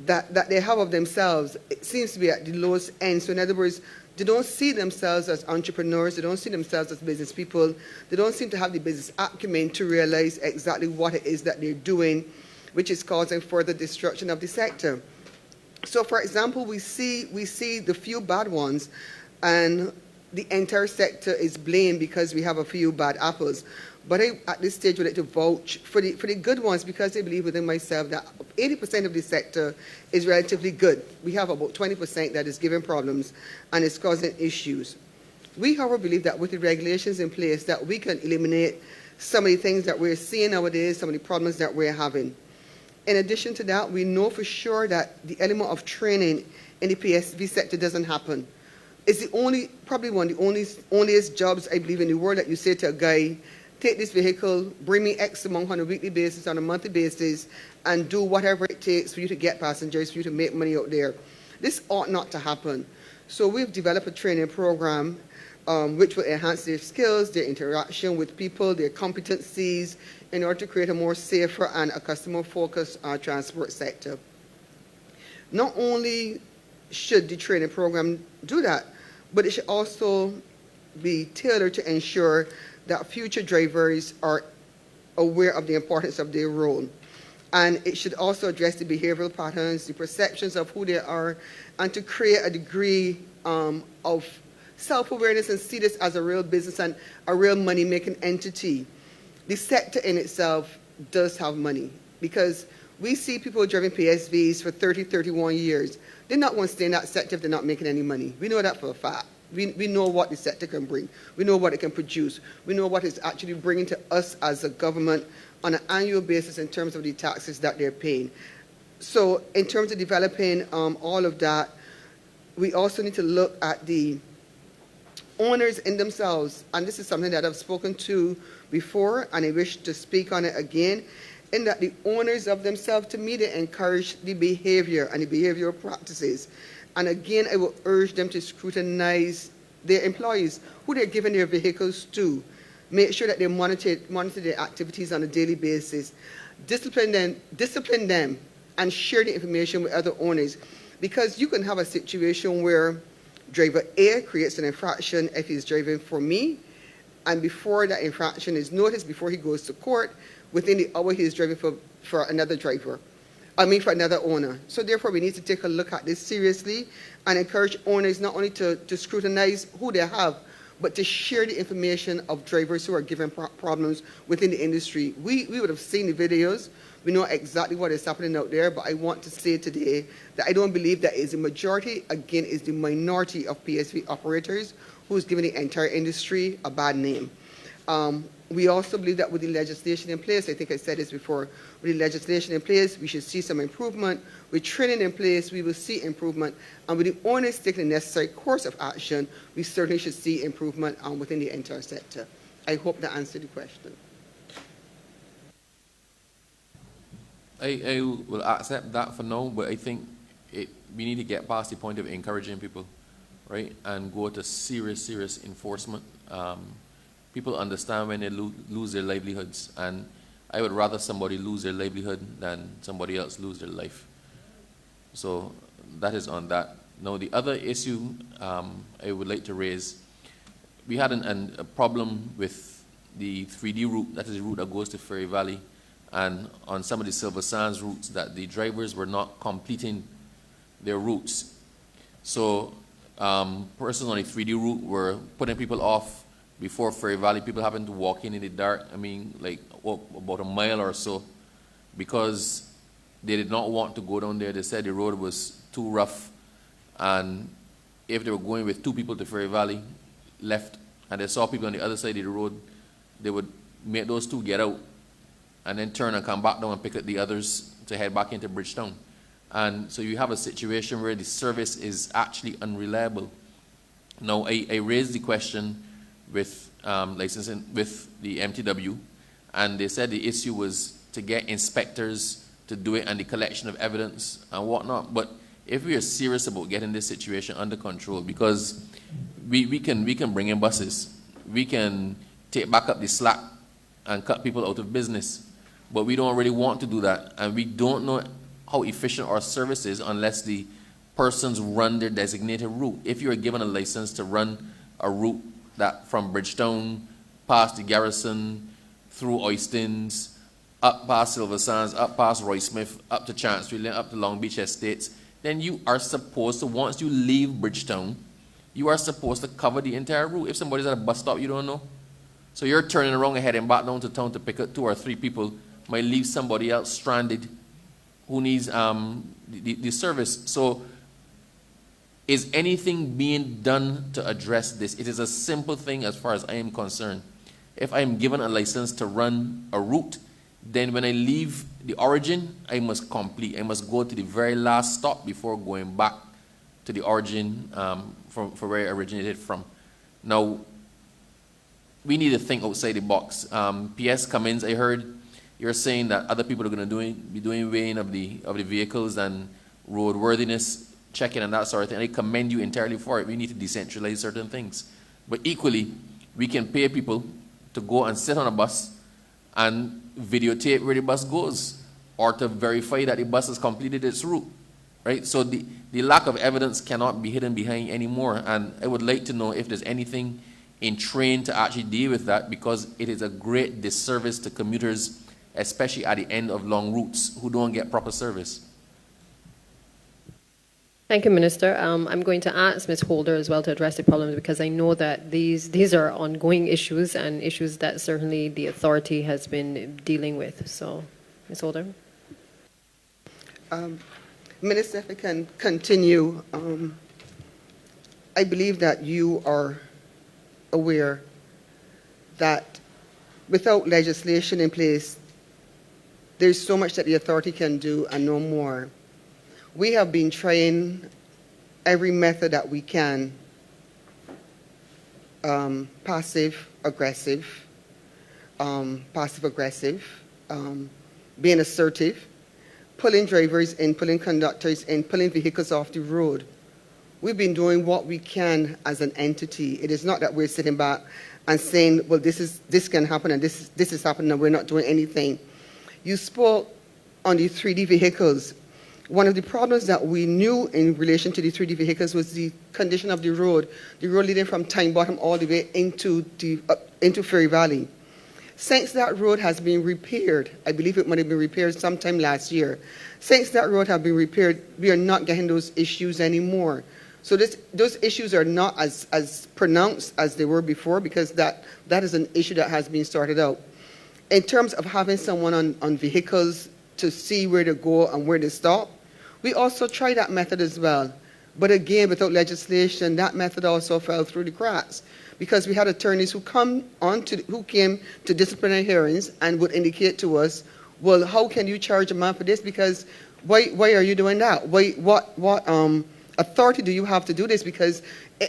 that they have of themselves, it seems to be at the lowest end. So in other words, they don't see themselves as entrepreneurs, they don't see themselves as business people, they don't seem to have the business acumen to realize exactly what it is that they're doing, which is causing further destruction of the sector. So for example, we see the few bad ones, and the entire sector is blamed because we have a few bad apples. But I, at this stage, would like to vouch for the good ones, because I believe within myself that 80% of the sector is relatively good. We have about 20% that is giving problems and is causing issues. We, however, believe that with the regulations in place that we can eliminate some of the things that we're seeing nowadays, some of the problems that we're having. In addition to that, we know for sure that the element of training in the PSV sector doesn't happen. It's probably one of the onlyest jobs, I believe, in the world that you say to a guy, take this vehicle, bring me X amount on a weekly basis, on a monthly basis, and do whatever it takes for you to get passengers, for you to make money out there. This ought not to happen. So we've developed a training program which will enhance their skills, their interaction with people, their competencies, in order to create a more safer and a customer-focused transport sector. Not only should the training program do that, but it should also be tailored to ensure that future drivers are aware of the importance of their role. And it should also address the behavioral patterns, the perceptions of who they are, and to create a degree of self-awareness and see this as a real business and a real money-making entity. The sector in itself does have money, because we see people driving PSVs for 30, 31 years. They're not going to stay in that sector if they're not making any money. We know that for a fact. We know what the sector can bring. We know what it can produce. We know what it's actually bringing to us as a government on an annual basis in terms of the taxes that they're paying. So in terms of developing all of that, we also need to look at the owners in themselves. And this is something that I've spoken to before, and I wish to speak on it again, in that the owners of themselves, to me, they encourage the behavior and the behavioral practices. And again, I will urge them to scrutinize their employees, who they're giving their vehicles to. Make sure that they monitor their activities on a daily basis. Discipline them, and share the information with other owners. Because you can have a situation where driver A creates an infraction if he's driving for me, and before that infraction is noticed, before he goes to court, within the hour he is driving for another driver. For another owner. So therefore, we need to take a look at this seriously and encourage owners not only to scrutinize who they have, but to share the information of drivers who are given problems within the industry. We would have seen the videos. We know exactly what is happening out there, but I want to say today that I don't believe that is the majority, again, is the minority of PSV operators who's giving the entire industry a bad name. We also believe that with the legislation in place, I think I said this before, with the legislation in place, we should see some improvement. With training in place, we will see improvement. And with the owners taking the necessary course of action, we certainly should see improvement within the entire sector. I hope that answered the question. I will accept that for now, but I think we need to get past the point of encouraging people, right, and go to serious enforcement. People understand when they lose their livelihoods, and I would rather somebody lose their livelihood than somebody else lose their life. So that is on that. Now, the other issue I would like to raise, we had a problem with the 3D route, that is the route that goes to Ferry Valley, and on some of the Silver Sands routes that the drivers were not completing their routes. So persons on the 3D route were putting people off before Ferry Valley. People having to walk in the dark, like about a mile or so, because they did not want to go down there. They said the road was too rough, and if they were going with 2 people to Ferry Valley left, and they saw people on the other side of the road, they would make those 2 get out and then turn and come back down and pick up the others to head back into Bridgetown. And so you have a situation where the service is actually unreliable. Now, I raised the question with licensing with the MTW, and they said the issue was to get inspectors to do it and the collection of evidence and whatnot. But if we are serious about getting this situation under control, because we can bring in buses, we can take back up the slack and cut people out of business, but we don't really want to do that, and we don't know how efficient our service is unless the persons run their designated route. If you are given a license to run a route that from Bridgetown, past the Garrison, through Oistins, up past Silver Sands, up past Roy Smith, up to Chancery Lane, up to Long Beach Estates, then you are supposed to, once you leave Bridgetown, you are supposed to cover the entire route. If somebody's at a bus stop, you don't know. So you're turning around and heading back down to town to pick up 2 or 3 people, might leave somebody else stranded who needs the service. So is anything being done to address this? It is a simple thing as far as I am concerned. If I am given a license to run a route, then when I leave the origin, I must complete. I must go to the very last stop before going back to the origin from where I originated from. Now, we need to think outside the box. PS Cummins, I heard you're saying that other people are going to be doing weighing of the vehicles and roadworthiness checking and that sort of thing. I commend you entirely for it. We need to decentralize certain things. But equally, we can pay people to go and sit on a bus and videotape where the bus goes, or to verify that the bus has completed its route, right? So the lack of evidence cannot be hidden behind anymore. And I would like to know if there's anything in train to actually deal with that, because it is a great disservice to commuters, especially at the end of long routes, who don't get proper service. Thank you, Minister. I'm going to ask Ms. Holder as well to address the problems, because I know that these are ongoing issues and issues that certainly the authority has been dealing with. So, Ms. Holder. Minister, if I can continue, I believe that you are aware that without legislation in place, there's so much that the authority can do and no more. We have been trying every method that we can, passive-aggressive, being assertive, pulling drivers in, pulling conductors in, pulling vehicles off the road. We've been doing what we can as an entity. It is not that we're sitting back and saying, well, this can happen and this is happening and we're not doing anything. You spoke on the 3D vehicles. one of the problems that we knew in relation to the 3D vehicles was the condition of the road leading from Tyne Bottom all the way into Ferry Valley. Since that road has been repaired, I believe it might have been repaired sometime last year, since that road has been repaired, we are not getting those issues anymore. So those issues are not as pronounced as they were before, because that is an issue that has been sorted out. In terms of having someone on vehicles to see where to go and where to stop, we also tried that method as well. But again, without legislation, that method also fell through the cracks, because we had attorneys who came to disciplinary hearings and would indicate to us, well, how can you charge a man for this? Because why are you doing that? What authority do you have to do this?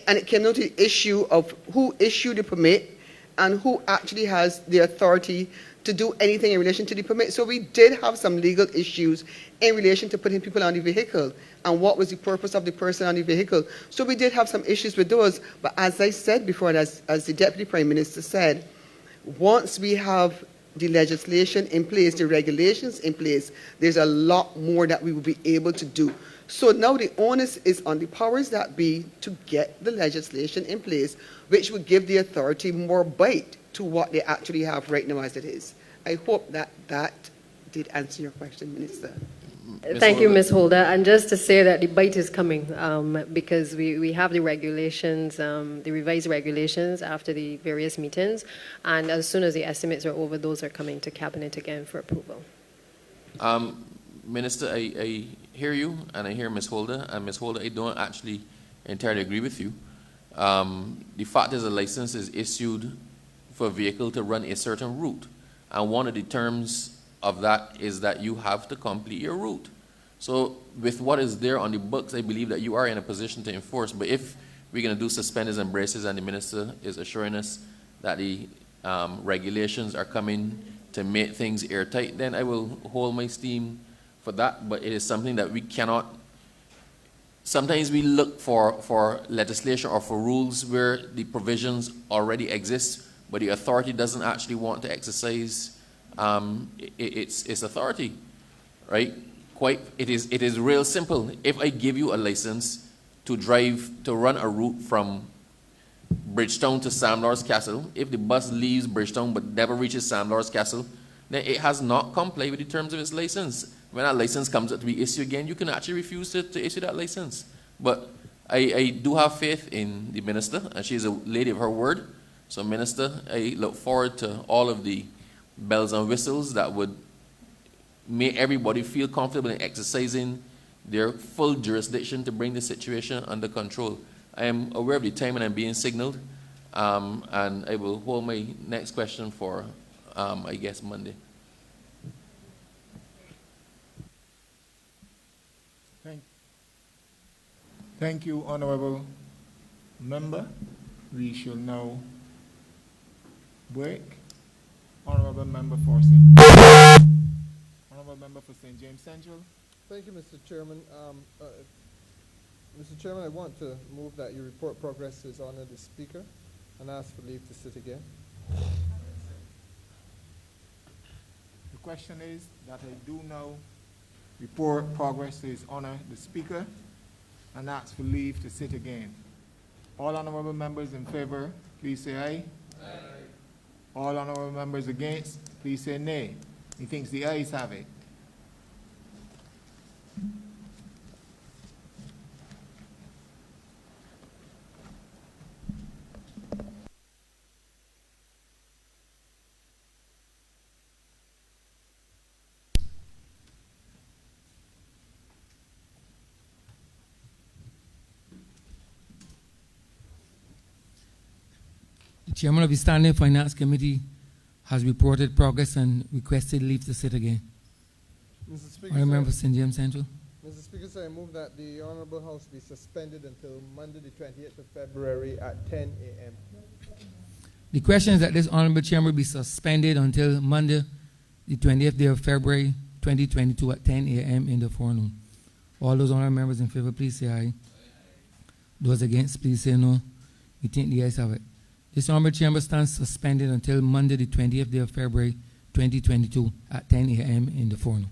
And it came down to the issue of who issued the permit and who actually has the authority to do anything in relation to the permit. So we did have some legal issues in relation to putting people on the vehicle and what was the purpose of the person on the vehicle. So we did have some issues with those. But as I said before, and as the Deputy Prime Minister said, once we have the legislation in place, the regulations in place, there's a lot more that we will be able to do. So now the onus is on the powers that be to get the legislation in place, which would give the authority more bite to what they actually have right now as it is. I hope that did answer your question, Minister. Thank you, Ms. Holder. And just to say that the bite is coming, because we have the regulations, the revised regulations after the various meetings, and as soon as the estimates are over, those are coming to Cabinet again for approval. Minister, I hear you, and I hear Ms. Holder, and Ms. Holder, I don't actually entirely agree with you. The fact is a license is issued for a vehicle to run a certain route, and one of the terms of that is that you have to complete your route. So with what is there on the books, I believe that you are in a position to enforce. But if we're going to do suspenders and braces, and the minister is assuring us that the regulations are coming to make things airtight, then I will hold my steam for that. But it is something that we cannot. Sometimes we look for legislation or for rules where the provisions already exist, but the authority doesn't actually want to exercise its authority, right? It is real simple. If I give you a license to run a route from Bridgetown to Sam Lord's Castle, if the bus leaves Bridgetown but never reaches Sam Lord's Castle, then it has not complied with the terms of its license. When that license comes up to be issued again, you can actually refuse to issue that license. But I do have faith in the minister, and she's a lady of her word. So, Minister, I look forward to all of the bells and whistles that would make everybody feel comfortable in exercising their full jurisdiction to bring the situation under control. I am aware of the time and I'm being signaled, and I will hold my next question for, I guess, Monday. Thank you, Honourable Member. We shall now break. Honourable Member for St. James Central. Thank you, Mr. Chairman. Mr. Chairman, I want to move that your report progress is honored the Speaker and ask for leave to sit again. The question is that I do now report progress is honor the Speaker and ask for leave to sit again. All honourable members in favor, please say aye. Aye. All honourable members against, please say nay. He thinks the ayes have it. The Chairman of the Standing Finance Committee has reported progress and requested leave to sit again. Mr. Speaker, I remember St. James Central. Mr. Speaker, sir, I move that the Honourable House be suspended until Monday the 28th of February at 10 a.m. The question is that this Honourable Chamber be suspended until Monday the 20th day of February 2022 at 10 a.m. in the forenoon. All those honourable members in favour, please say aye. Those against, please say no. We think the ayes have it. This Honourable Chamber stands suspended until Monday the 20th day of February 2022 at 10 a.m. in the forenoon.